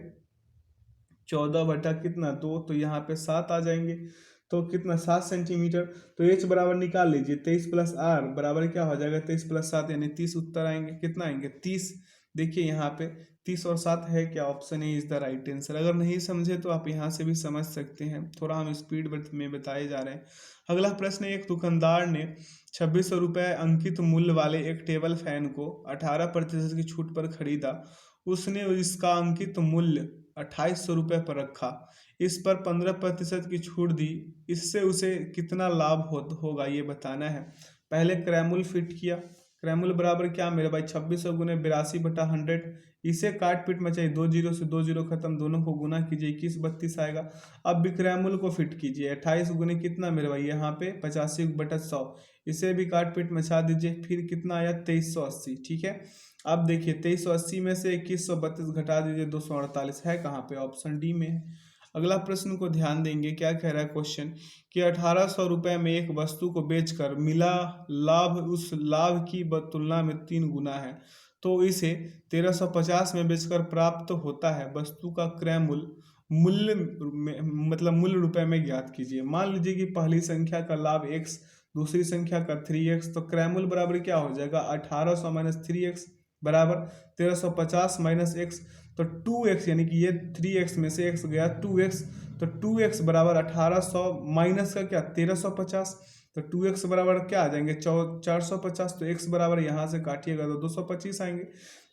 [SPEAKER 1] 14 बटा कितना 2, तो यहाँ पे 7 आ जाएंगे। तो कितना 7 सेंटीमीटर। तो h बराबर निकाल लीजिए, 23 प्लस r बराबर क्या हो जाएगा, 23 प्लस 7 यानी 30 उत्तर आएंगे। कितना आएंगे 30। देखिए यहाँ पे 30 और 7 है क्या, option A is the right answer. अगर नहीं समझे तो आप यहाँ से भी समझ सकते हैं, थोड़ा हम स्पीड में बताए जा रहे हैं। अगला प्रश्न, एक दुकानदार ने 2600 रुपये अंकित मूल्य वाले एक टेबल फैन को 18% की छूट पर खरीदा। उसने इसका अंकित मूल्य 2800 रुपये पर रखा, इस पर 15% की छूट दी। इससे उसे कितना लाभ होगा ये बताना है। पहले क्रैमुल फिट किया। क्रैमुल बराबर क्या मेरे भाई, 2600 गुने 82/100। इसे काट पीट मचाइए, 2 जीरो से 2 जीरो खत्म, दोनों को गुना कीजिए, 21 32 आएगा। अब विक्रैमुल को फिट कीजिए, 28 गुने कितना मेरे भाई, यहाँ पे 85/100। इसे भी काट पीट मचा दीजिए, फिर कितना आया 2380, ठीक है। अब देखिए 2380 में से 2132 घटा दीजिए, 248 है कहाँ पे, ऑप्शन डी में है। अगला प्रश्न को ध्यान देंगे, क्या कह रहा है क्वेश्चन कि 1800 रुपये में एक वस्तु को बेचकर मिला लाभ उस लाभ की तुलना में 3 गुना है, तो इसे 1350 में बेचकर प्राप्त होता है। वस्तु का क्रय मूल्य मतलब मूल्य रुपए में ज्ञात कीजिए। मान लीजिए कि पहली संख्या का लाभ x, दूसरी संख्या का 3x, तो क्रय मूल्य बराबर क्या हो जाएगा, 1800 माइनस 3x बराबर 1350 माइनस x, तो 2x, यानी कि ये 3x में से x गया 2x, तो 2x बराबर 1800 माइनस का क्या 1350, तो 2x बराबर क्या आ जाएंगे 450। तो x बराबर यहाँ से काटिएगा तो 225 आएंगे।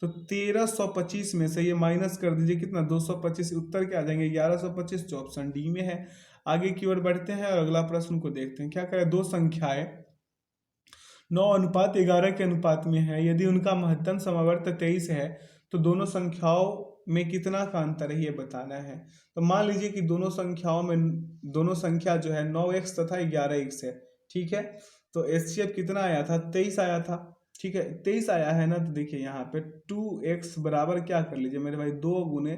[SPEAKER 1] तो 1325 में से ये माइनस कर दीजिए, कितना 225, उत्तर क्या आ जाएंगे 1125, जो ऑप्शन डी में है। आगे की ओर बढ़ते हैं और अगला प्रश्न को देखते हैं। क्या करें, दो संख्याएं 9:11 के अनुपात में है। यदि उनका महत्तम समवर्त 23 है तो दोनों संख्याओं में कितना का अंतर है ये बताना है। तो मान लीजिए कि दोनों संख्या जो है 9x तथा 11x है, ठीक है। तो एचसीएफ कितना आया था, 23 आया था, ठीक है, 23 आया है ना। तो देखिए यहाँ पे 2x बराबर क्या कर लीजिए मेरे भाई, 2 गुने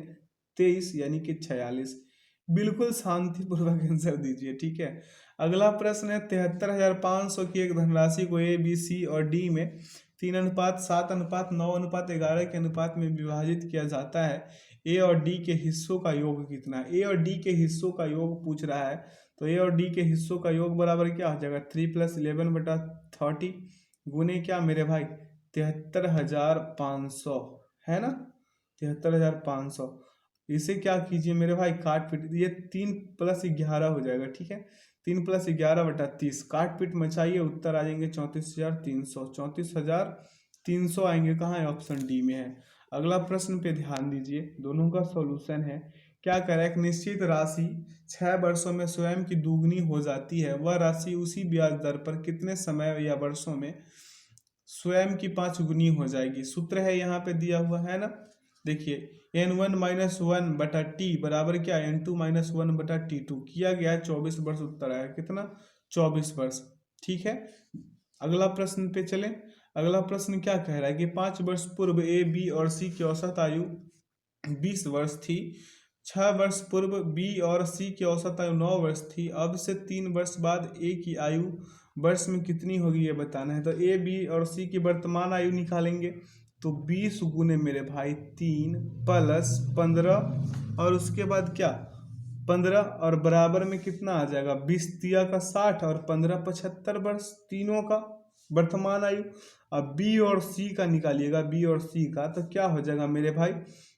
[SPEAKER 1] 23 यानी कि 46। बिल्कुल शांतिपूर्वक आंसर दीजिए, ठीक है। अगला प्रश्न है, 73,500 की एक धनराशि को ए बी सी और डी में 3:7:9:11 के अनुपात में विभाजित किया जाता है। ए और डी के हिस्सों का योग कितना है। ए और डी के हिस्सों का योग पूछ रहा है, तो ए और डी के हिस्सों का योग बराबर क्या हो जाएगा, 3 + 11/30 गुने क्या मेरे भाई 73,500 है ना, 73,500। इसे क्या कीजिए मेरे भाई, काट पीट, ये 3 + 11 हो जाएगा, ठीक है। 3 + 11/30, काट पीट मचाइए, उत्तर आ जाएंगे 34,300, 34,300 300 आएंगे, कहाँ है, ऑप्शन डी में है। अगला प्रश्न पे ध्यान दीजिए, दोनों का सॉल्यूशन है। क्या करें, एक निश्चित राशि 6 वर्षों में स्वयं की दुगनी हो जाती है, वह राशि उसी ब्याज दर पर कितने समय या वर्षों में स्वयं की 5 गुनी हो जाएगी। सूत्र है यहाँ पे दिया हुआ है ना, देखिए n1-1/t बराबर क्या, n2-1/t2 किया गया है 24 वर्ष, उत्तर आया कितना, 24 वर्ष। ठीक है, अगला प्रश्न पे चलें। अगला प्रश्न क्या कह रहा है कि 5 वर्ष पूर्व ए बी और सी की औसत आयु 20 वर्ष थी, 6 वर्ष पूर्व बी और सी की औसत आयु 9 वर्ष थी, अब से 3 वर्ष बाद ए की आयु वर्ष में कितनी होगी ये बताना है। तो ए बी और सी की वर्तमान आयु निकालेंगे, तो 20 गुने मेरे भाई 3 प्लस 15 और उसके बाद क्या 15 और बराबर में कितना आ जाएगा, 20 तिया का 60 और 15 75 वर्ष, तीनों का वर्तमान आयु। अब बी और सी का निकालिएगा, बी और सी का, तो क्या हो जाएगा मेरे भाई,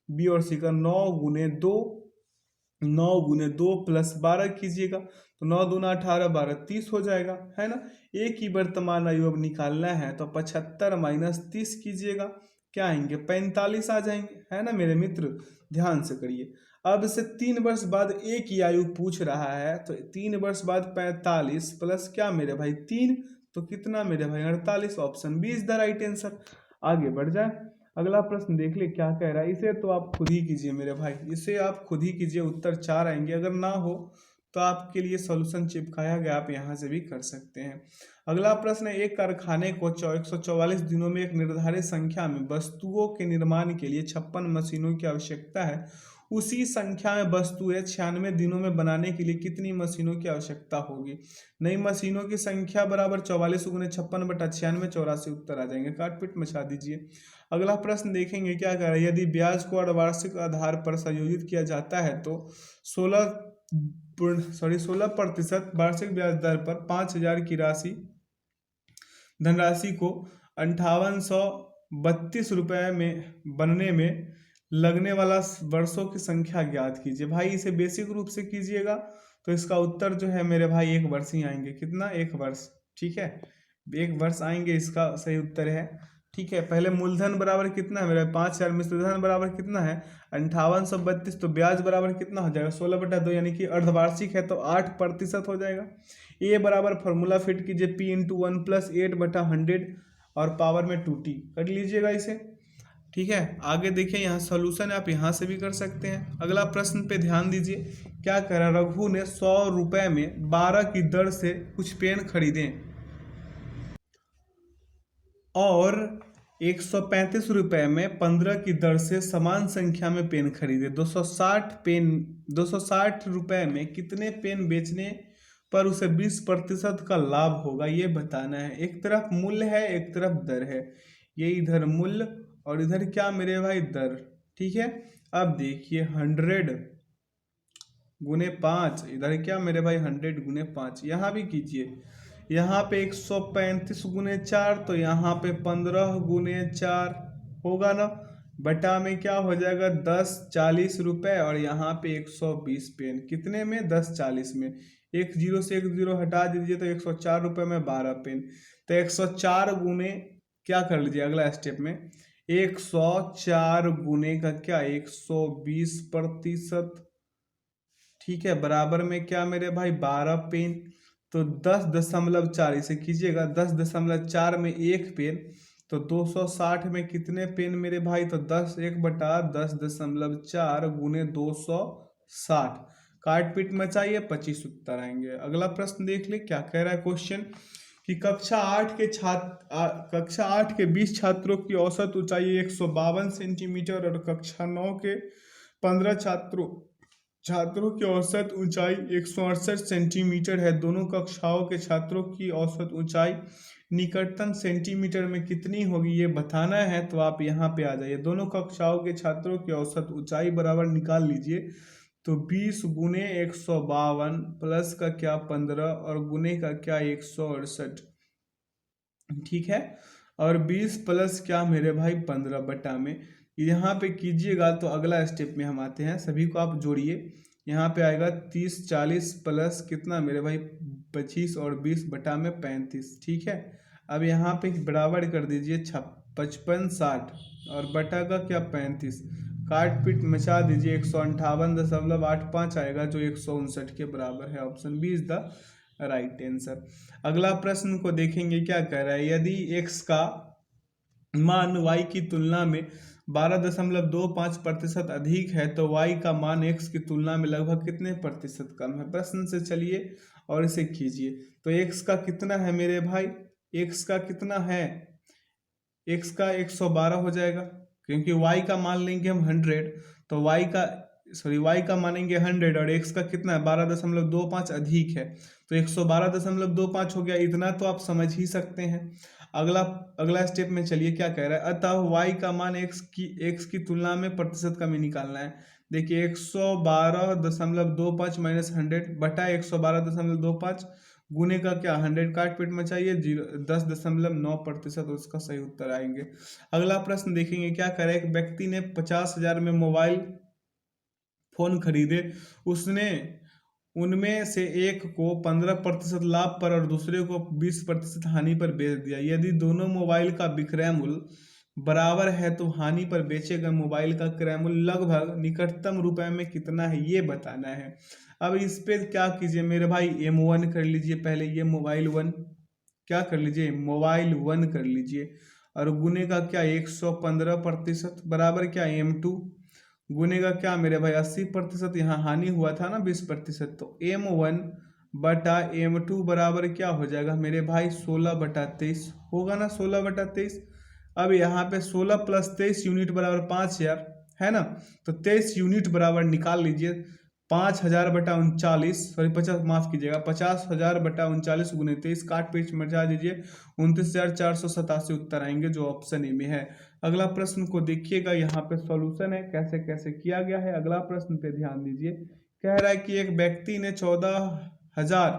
[SPEAKER 1] बी और सी का 9 गुने 2 प्लस 12 कीजिएगा, तो 9 दूना 18 12 30 हो जाएगा, है ना। एक ही वर्तमान आयु अब निकालना है, तो 75 माइनस 30 कीजिएगा, क्या आएंगे, 45 आ जाएंगे, है ना मेरे मित्र, ध्यान से करिए। अब से 3 वर्ष बाद ए की आयु पूछ रहा है, तो 3 वर्ष बाद 45 प्लस क्या मेरे भाई 3, तो कितना मेरे भाई 48, option B is the right answer. आगे बढ़ जाए, अगला प्रश्न देख ले क्या कह रहा है, इसे तो आप खुद ही कीजिए मेरे भाई, इसे आप खुद ही कीजिए, उत्तर 4 आएंगे। अगर ना हो तो आपके लिए सॉल्यूशन चिपकाया गया, आप यहाँ से भी कर सकते हैं। अगला प्रश्न है, एक कारखाने को 144 दिनों में एक निर्धारित संख्या में वस्तुओं के निर्माण के लिए 56 मशीनों की आवश्यकता है, उसी संख्या में वस्तुएं 96 दिनों में बनाने के लिए कितनी मशीनों की आवश्यकता होगी। नई मशीनों की संख्या बराबर 44 गुने 56/96 84, उत्तर आ जाएंगे, काट पीट मचा दीजिए। अगला प्रश्न देखेंगे क्या कह रहा है, यदि ब्याज को अर्धवार्षिक आधार पर संयोजित किया जाता है तो 16% वार्षिक ब्याज दर पर 5,000 की धनराशि को 5832 रुपये में बनने में लगने वाला वर्षों की संख्या ज्ञात कीजिए। भाई इसे बेसिक रूप से कीजिएगा, तो इसका उत्तर जो है मेरे भाई 1 वर्ष ही आएंगे, कितना, 1 वर्ष। ठीक है, 1 वर्ष आएंगे, इसका सही उत्तर है। ठीक है, पहले मूलधन बराबर कितना है मेरा 5,000, मिश्रधन बराबर कितना है 5832, तो ब्याज बराबर कितना हो जाएगा 16/2, यानी कि अर्धवार्षिक है तो 8% हो जाएगा। ए बराबर फॉर्मूला फिट कीजिए, P × 1 + 8/100 और पावर में 2t कर लीजिएगा इसे। ठीक है, आगे देखिए, यहाँ सॉल्यूशन आप यहाँ से भी कर सकते हैं। अगला प्रश्न पे ध्यान दीजिए, क्या कह रहा है, रघु ने 100 रुपये में 12 की दर से कुछ पेन खरीदे और 135 रुपये में 15 की दर से समान संख्या में पेन खरीदे। 260 रुपये में कितने पेन बेचने पर उसे 20% का लाभ होगा, ये बताना है। एक तरफ मूल्य है, एक तरफ दर है, ये इधर मूल्य और इधर क्या मेरे भाई दर। ठीक है, अब देखिए 100 गुने 5, इधर क्या मेरे भाई 100 गुने 5, यहाँ भी कीजिए, यहाँ पे 135 गुने 4, तो यहाँ पे 15 गुने 4 होगा ना, बटा में क्या हो जाएगा 10-40 रुपये, और यहाँ पे 120 पेन, कितने में 10-40 में, एक जीरो से एक जीरो हटा दीजिए तो 104 रुपये में 12 पेन, तो 104 गुने क्या कर लीजिए अगला स्टेप में, 104 गुने का क्या 120%। ठीक है, बराबर में क्या मेरे भाई 12 पेन, तो 10.4, इसे कीजिएगा 10.4 में 1 पेन, तो 260 में कितने पेन मेरे भाई, तो 10/10.4 गुने 260, काट पीट मचाइए, 25 उत्तर आएंगे। अगला प्रश्न देख ले क्या कह रहा है क्वेश्चन, कि कक्षा 8 के 20 छात्रों की औसत ऊंचाई 152 सेंटीमीटर और कक्षा 9 के 15 छात्रों की औसत ऊंचाई 168 सेंटीमीटर है। दोनों कक्षाओं के छात्रों की औसत ऊंचाई निकटतम सेंटीमीटर में कितनी होगी, ये बताना है। तो आप यहाँ पे आ जाइए, दोनों कक्षाओं के छात्रों की औसत ऊंचाई बराबर निकाल लीजिए, तो 20 गुने 152 प्लस का क्या 15 और गुने का क्या 168। ठीक है, और 20 प्लस क्या मेरे भाई 15 बटा में, यहाँ पे कीजिएगा तो अगला स्टेप में हम आते हैं, सभी को आप जोड़िए, यहाँ पे आएगा 30-40 प्लस कितना मेरे भाई 25 और 20 बटा में 35। ठीक है, अब यहाँ पे बराबर कर दीजिए 55 60 और बटा का क्या 35, काट पीट मचा दीजिए 158.85 आएगा जो 159 के बराबर है। Option B is the right answer. अगला प्रश्न को देखेंगे क्या कह रहा है, यदि x का मान y की तुलना में 12.25% अधिक है तो y का मान x की तुलना में लगभग कितने प्रतिशत कम है। प्रश्न से चलिए और इसे कीजिए। तो x का कितना है मेरे भाई, x का कितना है, x का 112 हो जाएगा, क्योंकि y का मान लेंगे हम 100, तो y का मानेंगे 100 और x का कितना है 12.25 अधिक है, तो 112.25 हो गया। इतना तो आप समझ ही सकते हैं। अगला स्टेप में चलिए क्या कह रहा है, अतः y का मान x की तुलना में प्रतिशत कमी निकालना है। देखिए 112.25 माइनस 100 बटा 112.25 गुने का क्या 100 काट पीट में चाहिए 10.9% उसका सही उत्तर आएंगे। अगला प्रश्न देखेंगे क्या कह रहा है, एक व्यक्ति ने 50,000 में मोबाइल फोन खरीदे, उसने उनमें से एक को 15% लाभ पर और दूसरे को 20% हानि पर बेच दिया। यदि दोनों मोबाइल का विक्रय मूल्य बराबर है तो हानि पर बेचे गए मोबाइल का क्रय मूल्य लगभग निकटतम रुपए में कितना है ये बताना है। अब इस पे क्या कीजिए मेरे भाई, M1 कर लीजिए पहले, ये मोबाइल 1 क्या कर लीजिए, मोबाइल 1 कर लीजिए और गुने का क्या 115% बराबर क्या M2 गुने का क्या मेरे भाई 80%, यहाँ हानि हुआ था ना 20%, तो M1 बटा M2 बराबर क्या हो जाएगा मेरे भाई 16/23 होगा ना, 16/23। अब यहाँ पे 16 + 23 यूनिट बराबर 5000 है ना, तो 23 यूनिट बराबर निकाल लीजिए 5000/39, सॉरी 50 माफ कीजिएगा 50,000/39 गुने 23 काट पीट मचा दीजिए 29,487 उत्तर आएंगे जो ऑप्शन ए में है। अगला प्रश्न को देखिएगा, यहाँ पे सॉल्यूशन है कैसे कैसे किया गया है। अगला प्रश्न पे ध्यान दीजिए, कह रहा है कि एक व्यक्ति ने 14,000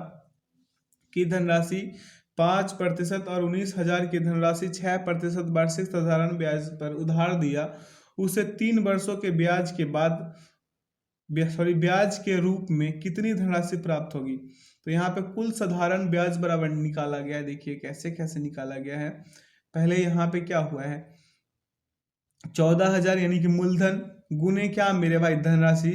[SPEAKER 1] की धनराशि 5% और 19,000 की धनराशि 6% वार्षिक साधारण ब्याज पर उधार दिया। उसे 3 वर्षों के ब्याज के बाद ब्याज के रूप में कितनी धनराशि प्राप्त होगी। तो यहाँ पे कुल साधारण ब्याज बराबर निकाला गया है। देखिए कैसे कैसे निकाला गया है। पहले यहाँ पे क्या हुआ है, 14,000 यानी कि मूलधन गुने क्या मेरे भाई धनराशि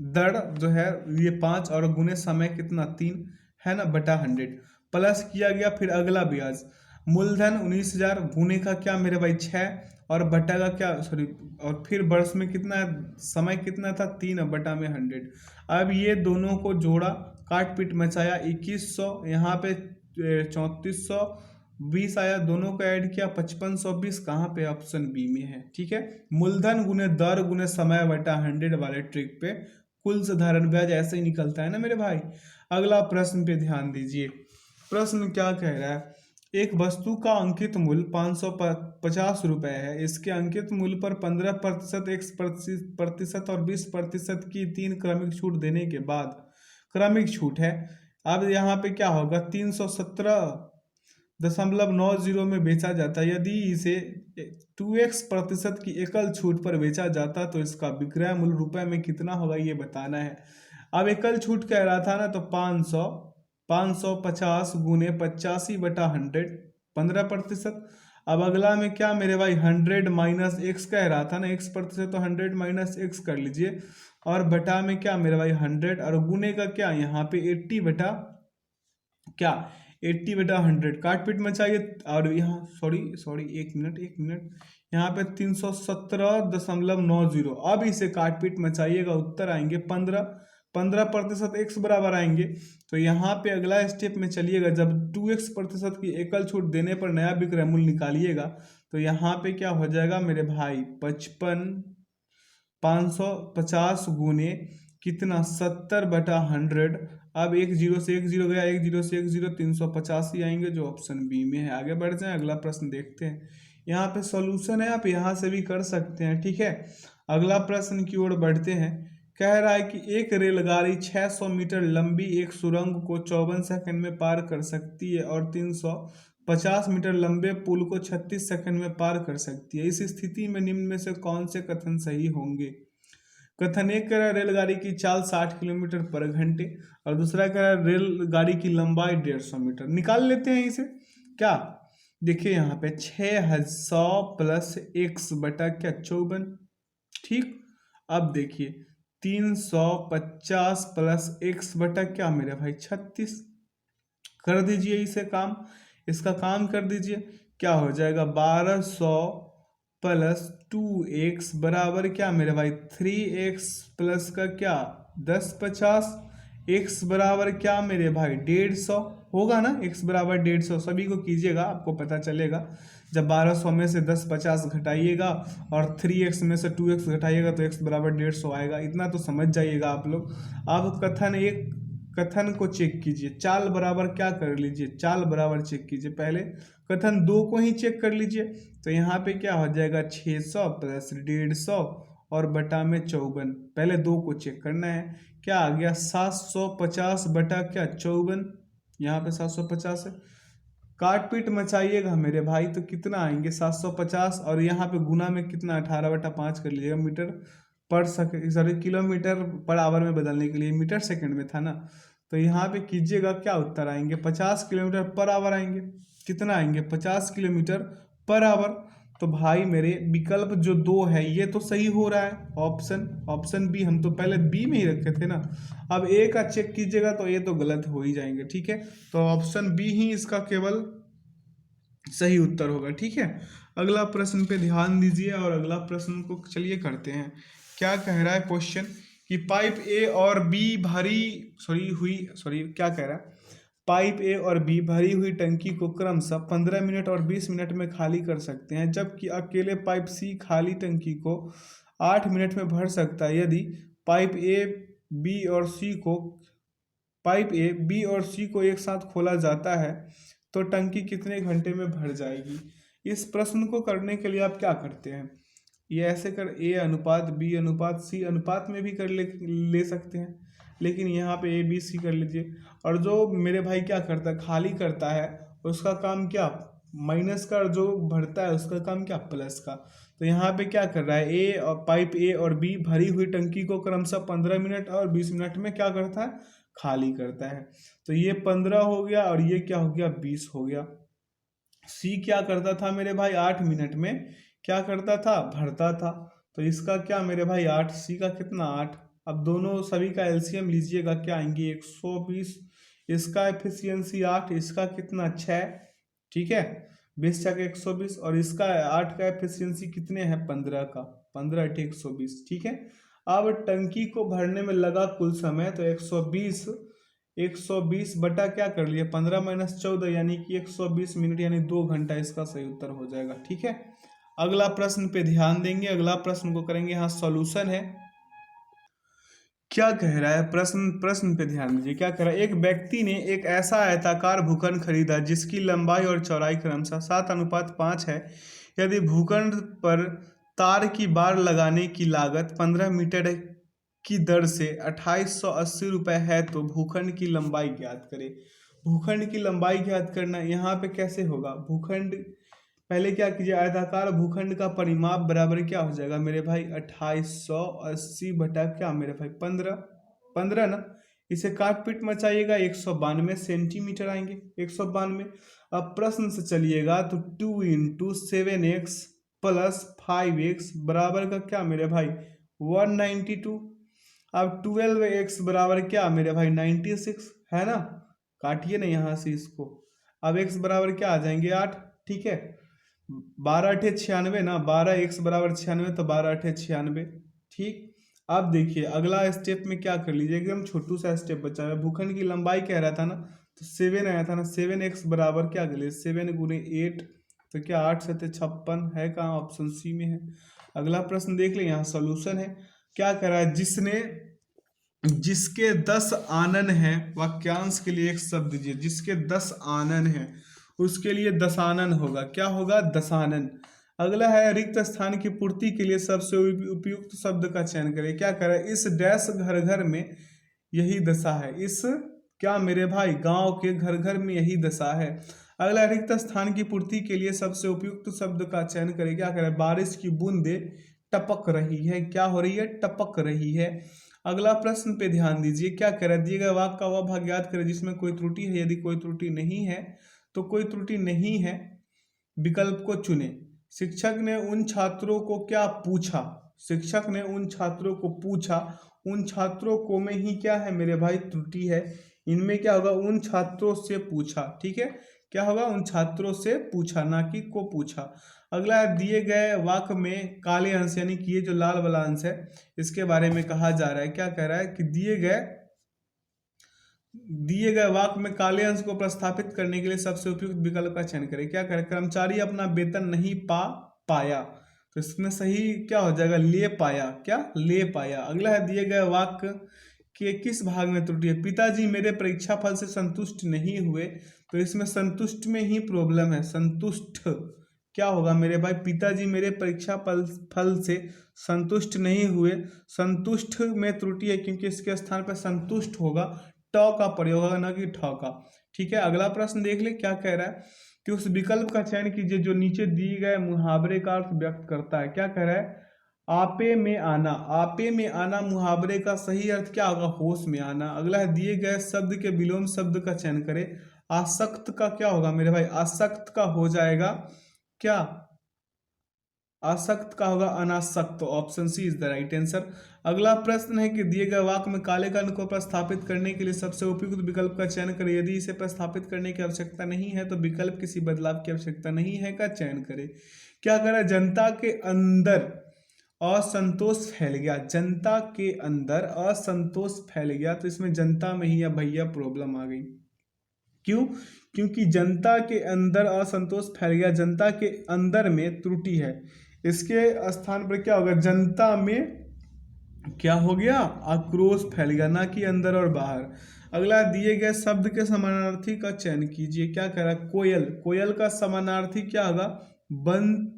[SPEAKER 1] दर जो है ये 5 और गुने समय कितना 3 है ना बटा 100 प्लस किया गया। फिर अगला ब्याज मूलधन 19,000 गुने का क्या मेरे भाई 6 और बटा का क्या सॉरी और फिर वर्ष में कितना समय कितना था 3 और बटा में 100। अब ये दोनों को जोड़ा काट पीट मचाया 2100, यहाँ पे 3420 आया, दोनों को ऐड किया 5520, कहाँ पे ऑप्शन बी में है। ठीक है, मूलधन गुने दर गुने समय बटा 100 वाले ट्रिक पे कुल साधारण ब्याज ऐसे ही निकलता है ना मेरे भाई। अगला प्रश्न पे ध्यान दीजिए, प्रश्न क्या कह रहा है, एक वस्तु का अंकित मूल्य 550 रुपए है, इसके अंकित मूल्य पर 15% x% और 20% की 3 क्रमिक छूट देने के बाद क्रमिक छूट है। अब यहाँ पे क्या होगा 317.90 में बेचा जाता है। यदि इसे 2x% की एकल छूट पर बेचा जाता तो इसका विक्रय मूल्य रुपए में कितना होगा ये बताना है। अब एकल छूट कह रहा था ना, तो 550 गुने 85/100 15%। अब अगला में क्या मेरे भाई 100 माइनस एक्स कह रहा था ना x%, तो 100 माइनस एक्स कर लीजिए और बटा में क्या मेरे भाई 100 और गुने का क्या यहाँ पे 80/100 काट पीट में चाहिए। और यहाँ सॉरी एक मिनट यहाँ पे 317.90। अब इसे काट पीट मचाइएगा उत्तर आएंगे 15% x बराबर आएंगे। तो यहाँ पे अगला स्टेप में चलिएगा, जब 2x% की एकल छूट देने पर नया विक्रय मूल्य निकालिएगा तो यहाँ पे क्या हो जाएगा मेरे भाई 550 गुने कितना 70/100। अब 1 0 से 1 0 गया, 1 0 से 1 0 385 आएंगे जो ऑप्शन बी में है। आगे बढ़ जाए, अगला प्रश्न देखते हैं। यहाँ पे सॉल्यूशन है, आप यहाँ से भी कर सकते हैं। ठीक है, अगला प्रश्न की ओर बढ़ते हैं। कह रहा है कि एक रेलगाड़ी 600 मीटर लंबी एक सुरंग को 54 सेकंड में पार कर सकती है और 350 मीटर लंबे पुल को 36 सेकंड में पार कर सकती है। इस स्थिति में निम्न में से कौन से कथन सही होंगे। कथन एक कह रहा है रेलगाड़ी की चाल 60 किलोमीटर पर घंटे और दूसरा कह रहा है रेलगाड़ी की लंबाई 150 मीटर। निकाल लेते हैं इसे क्या, देखिए यहाँ पे 600 प्लस एक्स बटा क्या 54, ठीक। अब देखिए 350 प्लस एक्स बटा क्या मेरे भाई 36। कर दीजिए इसे काम, इसका काम कर दीजिए। क्या हो जाएगा 1200 प्लस 2x बराबर क्या मेरे भाई 3x प्लस का क्या 1050। x बराबर क्या मेरे भाई 150 होगा ना, x बराबर 150 सभी को कीजिएगा, आपको पता चलेगा। जब 1200 में से 1050 घटाइएगा और 3x में से 2x घटाइएगा तो x बराबर 150 आएगा। इतना तो समझ जाइएगा आप लोग। अब कथन को चेक कीजिए, चाल बराबर क्या कर लीजिए, चाल बराबर चेक कीजिए। पहले कथन 2 को ही चेक कर लीजिए, तो यहाँ पे क्या हो जाएगा 600 प्लस 150 और बटा में 54। पहले 2 को चेक करना है, क्या आ गया 750 बटा क्या 54। यहाँ पे 750 है, काट पीट मचाइएगा मेरे भाई तो कितना आएंगे 750, और यहाँ पे गुना में कितना 18/5 कर लीजिएगा। मीटर पर second, sorry kilometre per hour में बदलने के लिए मीटर सेकंड में था ना, तो यहाँ पे कीजिएगा क्या उत्तर आएंगे 50 किलोमीटर पर आवर आएंगे। कितना आएंगे 50 किलोमीटर पर आवर। तो भाई मेरे विकल्प जो 2 है ये तो सही हो रहा है, ऑप्शन बी, हम तो पहले बी में ही रखे थे ना। अब ए का चेक कीजिएगा तो ये तो गलत हो ही जाएंगे, ठीक है। तो ऑप्शन बी ही इसका केवल सही उत्तर होगा, ठीक है। अगला प्रश्न पे ध्यान दीजिए और अगला प्रश्न को चलिए करते हैं। क्या कह रहा है क्वेश्चन कि पाइप ए और बी क्या कह रहा है, पाइप ए और बी भरी हुई टंकी को क्रमशः 15 मिनट और 20 मिनट में खाली कर सकते हैं, जबकि अकेले पाइप सी खाली टंकी को 8 मिनट में भर सकता है। यदि पाइप ए बी और सी को एक साथ खोला जाता है तो टंकी कितने घंटे में भर जाएगी। इस प्रश्न को करने के लिए आप क्या करते हैं, ये ऐसे कर ए अनुपात बी अनुपात सी अनुपात में भी ले सकते हैं, लेकिन यहाँ पे ए बी सी कर लीजिए। और जो मेरे भाई क्या करता है खाली करता है उसका काम क्या माइनस का, और जो भरता है उसका काम क्या प्लस का। तो यहाँ पे क्या कर रहा है पाइप ए और बी भरी हुई टंकी को क्रमशः 15 मिनट और 20 मिनट में क्या करता है खाली करता है। तो ये 15 हो गया और ये क्या हो गया 20 हो गया। सी क्या करता था मेरे भाई 8 मिनट में क्या करता था भरता था, तो इसका क्या मेरे भाई 8, सी का कितना 8। अब दोनों सभी का एलसीएम लीजिएगा क्या आएंगे 120, इसका एफिशिएंसी 8, इसका कितना 6, ठीक है 20 छक 120, और इसका 8 का एफिशिएंसी कितने हैं 15 का, 15 × 120, ठीक है। अब टंकी को भरने में लगा कुल समय तो 120 बटा क्या कर लिए 15 - 14 यानी कि 120 मिनट यानी 2 घंटा, इसका सही उत्तर हो जाएगा, ठीक है। अगला प्रश्न पे ध्यान देंगे, अगला प्रश्न को करेंगे, यहाँ सॉल्यूशन है। क्या कह रहा है प्रश्न पे ध्यान दीजिए। क्या कह रहा है, एक व्यक्ति ने एक ऐसा आयताकार भूखंड खरीदा जिसकी लंबाई और चौड़ाई क्रमशः 7:5 है। यदि भूखंड पर तार की बाड़ लगाने की लागत 15 मीटर की दर से 2880 रुपये है तो भूखंड की लंबाई ज्ञात करें। भूखंड की लंबाई ज्ञात करना यहाँ पे कैसे होगा, भूखंड पहले क्या कीजिए, आयताकार भूखंड का परिमाप बराबर क्या हो जाएगा मेरे भाई 2880 बटा क्या मेरे भाई 15 ना, इसे काट पीट मचाइएगा 192 सेंटीमीटर आएंगे 192। अब प्रश्न से चलिएगा तो 2 × 7x प्लस 5x बराबर का क्या मेरे भाई 192। अब 12x बराबर क्या मेरे भाई 96 है ना, काटिए ना यहाँ से इसको। अब x बराबर क्या आ जाएंगे 8, ठीक है 12 × 8 = 96 ना, 12x बराबर 96 तो 12 × 8 = 96, ठीक। अब देखिए अगला स्टेप में क्या कर लीजिए, एकदम छोटू सा स्टेप बचा है। भूखंड की लंबाई कह रहा था ना, तो 7 आया था ना, 7x बराबर क्या कर लिए 7 × 8 तो क्या 8 × 7 = 56 है, कहाँ ऑप्शन सी में है। अगला प्रश्न देख ले, यहाँ सोल्यूशन है। क्या कह रहा है, जिसके 10 आनन है, वाक्यांश के लिए एक शब्द दीजिए, जिसके 10 आनन है उसके लिए दशानन होगा, क्या होगा दशानन। अगला है रिक्त स्थान की पूर्ति के लिए सबसे उपयुक्त शब्द का चयन करें। क्या करें, इस डैश घर घर में यही दशा है, इस क्या मेरे भाई गांव के घर घर में यही दशा है। अगला रिक्त स्थान की पूर्ति के लिए सबसे उपयुक्त शब्द का चयन करें। क्या करें, बारिश की बूंदे टपक रही है, क्या हो रही है टपक रही है। अगला प्रश्न पे ध्यान दीजिए, क्या कह रहा है, दिए गए वाक्य का वह भाग याद करें जिसमें कोई त्रुटि है। यदि कोई त्रुटि नहीं है तो कोई त्रुटि नहीं है विकल्प को चुने। शिक्षक ने उन छात्रों को क्या पूछा, शिक्षक ने उन छात्रों को पूछा, उन छात्रों को में ही क्या है मेरे भाई त्रुटि है, इनमें क्या होगा उन छात्रों से पूछा, ठीक है, क्या होगा उन छात्रों से पूछा ना कि को पूछा। अगला है दिए गए वाक्य में काले अंश यानी कि ये जो लाल वाला अंश है इसके बारे में कहा जा रहा है, क्या कह रहा है कि दिए गए वाक्य में काले अंश को प्रस्थापित करने के लिए सबसे उपयुक्त विकल्प का चयन करें। क्या करें, कर्मचारी अपना वेतन नहीं पाया, तो इसमें सही क्या हो जाएगा, ले पाया, क्या ले पाया। अगला है दिए गए वाक्य के किस भाग में त्रुटि है, पिताजी मेरे परीक्षा फल से संतुष्ट नहीं हुए, तो इसमें संतुष्ट में ही प्रॉब्लम है, संतुष्ट क्या होगा मेरे भाई, पिताजी मेरे परीक्षा फल से संतुष्ट नहीं हुए, संतुष्ट में त्रुटि है क्योंकि इसके स्थान पर संतुष्ट होगा, ट का प्रयोग होगा ना कि ठ का। ठीक है, अगला प्रश्न देख ले क्या कह रहा है कि उस विकल्प का चयन कीजिए जो नीचे दिए गए मुहावरे का अर्थ व्यक्त करता है। क्या कह रहा है, आपे में आना, आपे में आना मुहावरे का सही अर्थ क्या होगा, होश में आना। अगला है दिए गए शब्द के विलोम शब्द का चयन करें। आसक्त का क्या होगा मेरे भाई, आसक्त का हो जाएगा क्या, आसक्त का होगा अनासक्त, option C is the right answer. अगला प्रश्न है कि दिए गए वाक्य में काले कर्ण को प्रस्थापित करने के लिए सबसे उपयुक्त विकल्प का चयन करें। यदि इसे प्रस्थापित करने की आवश्यकता नहीं है तो विकल्प किसी बदलाव की आवश्यकता नहीं है का चयन करें। क्या करें, जनता के अंदर असंतोष फैल गया, जनता के अंदर असंतोष फैल गया, तो इसमें जनता में ही या भैया प्रॉब्लम आ गई। क्यों, क्योंकि जनता के अंदर असंतोष फैल गया, जनता के अंदर में त्रुटि है, इसके स्थान पर क्या होगा, जनता में क्या हो गया, आक्रोश फैल गया, ना कि अंदर और बाहर। अगला दिए गए शब्द के समानार्थी का चयन कीजिए। क्या कह रहा है, कोयल, कोयल का समानार्थी क्या होगा, बन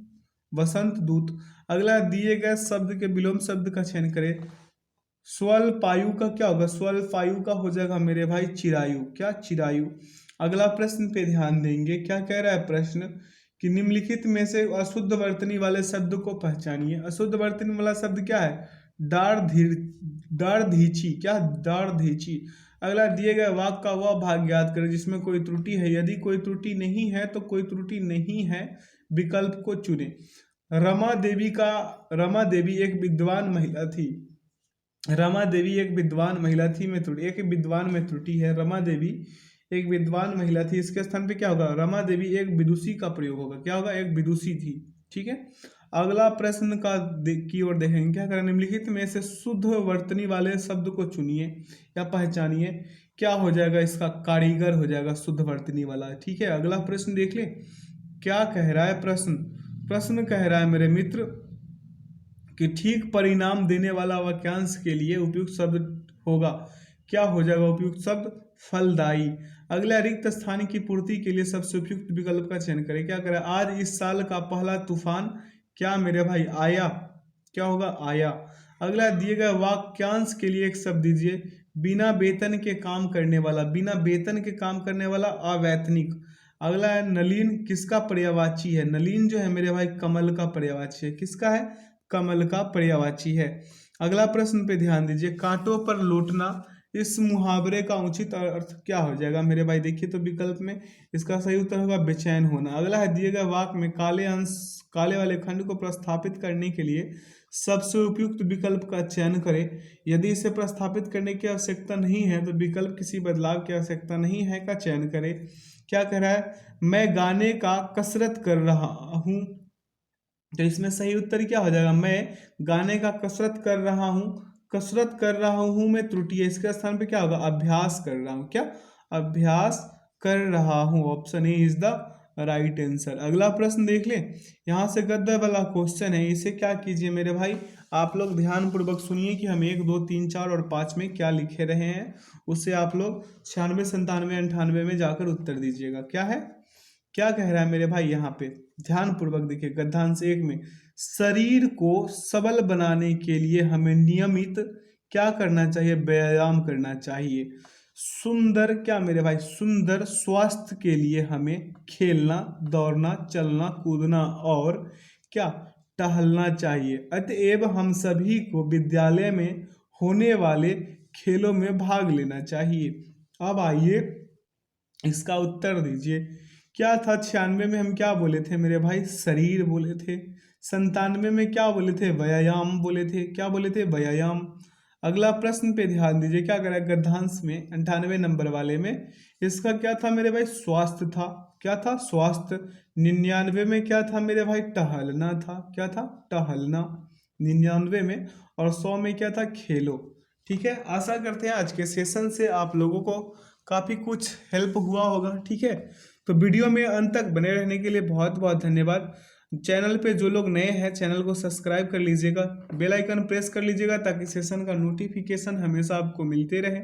[SPEAKER 1] वसंत दूत। अगला दिए गए शब्द के विलोम शब्द का चयन करें। स्वल्पायु का क्या होगा, स्वल्पायु का हो जाएगा मेरे भाई चिरायु, क्या चिरायु। अगला प्रश्न पे ध्यान देंगे, क्या कह रहा है प्रश्न कि निम्नलिखित में से अशुद्ध वर्तनी वाले शब्द को पहचानिए। अशुद्ध वर्तनी वाला शब्द क्या है, दार्धीची, क्या दार्धीची। अगला दिए गए वाक्य का वह भाग याद करें जिसमें कोई त्रुटि है। यदि कोई त्रुटि नहीं है तो कोई त्रुटि नहीं है, विकल्प को चुने। रमा देवी एक विद्वान महिला थी, रमा देवी एक विद्वान महिला थी में त्रुटि, एक विद्वान में त्रुटि है, रमा देवी एक विद्वान महिला थी, इसके स्थान पे क्या होगा, रमा देवी एक विदुषी का प्रयोग होगा, क्या होगा, एक विदुषी थी। ठीक है, अगला प्रश्न की ओर देखेंगे। क्या करें, निम्नलिखित में से शुद्ध वर्तनी वाले शब्द को चुनिए या पहचानिए। क्या हो जाएगा इसका, कारीगर हो जाएगा शुद्ध वर्तनी वाला। ठीक है, अगला प्रश्न देख ले क्या कह रहा है प्रश्न कह रहा है मेरे मित्र कि ठीक परिणाम देने वाला वाक्यांश के लिए उपयुक्त शब्द होगा, क्या हो जाएगा उपयुक्त शब्द, फलदायी। अगला रिक्त स्थान की पूर्ति के लिए सबसे उपयुक्त विकल्प का चयन करें। क्या करें, आज इस साल का पहला तूफान क्या मेरे भाई आया, क्या होगा, आया। अगला दिए गए वाक्यांश के लिए एक शब्द दीजिए। बिना वेतन के काम करने वाला, बिना वेतन के काम करने वाला, अवैतनिक। अगला है नलिन किसका पर्यायवाची है, नलिन जो है मेरे भाई कमल का पर्यायवाची है, किसका है, कमल का पर्यायवाची है। अगला प्रश्न पे ध्यान दीजिए, कांटों पर लौटना, इस मुहावरे का उचित अर्थ क्या हो जाएगा मेरे भाई, देखिए तो विकल्प में इसका सही उत्तर होगा बेचैन होना। अगला है दिए गए वाक्य में काले वाले खंड को प्रस्थापित करने के लिए सबसे उपयुक्त विकल्प का चयन करें। यदि इसे प्रस्थापित करने की आवश्यकता नहीं है तो विकल्प किसी बदलाव की आवश्यकता नहीं है का चयन करें। क्या कह रहा है, मैं गाने का कसरत कर रहा हूँ, तो इसमें सही उत्तर क्या हो जाएगा, मैं गाने का कसरत कर रहा हूँ, कसरत कर रहा हूँ में त्रुटि है, इसके स्थान पे क्या होगा, अभ्यास कर रहा हूँ, क्या अभ्यास कर रहा हूँ, option A is the right answer. अगला प्रश्न देख ले, यहाँ से गद्य वाला क्वेश्चन है, इसे क्या कीजिए मेरे भाई, आप लोग ध्यान पूर्वक सुनिए कि हम 1, 2, 3, 4 और 5 में क्या लिखे रहे हैं, उससे आप लोग 96, 97, 98 में जाकर उत्तर दीजिएगा। क्या है, क्या कह रहा है मेरे भाई, यहाँ पे ध्यान पूर्वक देखिए, गद्यांश 1 में शरीर को सबल बनाने के लिए हमें नियमित क्या करना चाहिए, व्यायाम करना चाहिए। सुंदर क्या मेरे भाई, सुंदर स्वास्थ्य के लिए हमें खेलना, दौड़ना, चलना, कूदना और क्या टहलना चाहिए। अतएव हम सभी को विद्यालय में होने वाले खेलों में भाग लेना चाहिए। अब आइए इसका उत्तर दीजिए क्या था 96 में हम क्या बोले थे मेरे भाई, शरीर बोले थे। 97 में क्या बोले थे, व्यायाम बोले थे। क्या बोले थे, व्यायाम। अगला प्रश्न पे ध्यान दीजिए, क्या करा गद्यांश में 98 नंबर वाले में, इसका क्या था मेरे भाई, स्वास्थ्य था। क्या था, स्वास्थ्य। 99 में क्या था मेरे भाई, टहलना था। क्या था, टहलना 99 में। और 100 में क्या था, खेलो। ठीक है, आशा करते हैं आज के सेशन से आप लोगों को काफ़ी कुछ हेल्प हुआ होगा। ठीक है, तो वीडियो में अंत तक बने रहने के लिए बहुत बहुत धन्यवाद। चैनल पे जो लोग नए हैं चैनल को सब्सक्राइब कर लीजिएगा, बेल आइकन प्रेस कर लीजिएगा ताकि सेशन का नोटिफिकेशन हमेशा आपको मिलते रहे।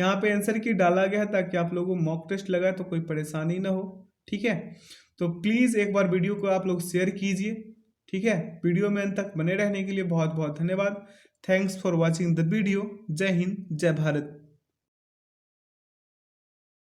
[SPEAKER 1] यहाँ पे आंसर की डाला गया है ताकि आप लोगों को मॉक टेस्ट लगाए तो कोई परेशानी ना हो। ठीक है, तो प्लीज़ एक बार वीडियो को आप लोग शेयर कीजिए। ठीक है, वीडियो में अंत तक बने रहने के लिए बहुत बहुत धन्यवाद। Thanks for watching the video. जय हिंद, जय भारत।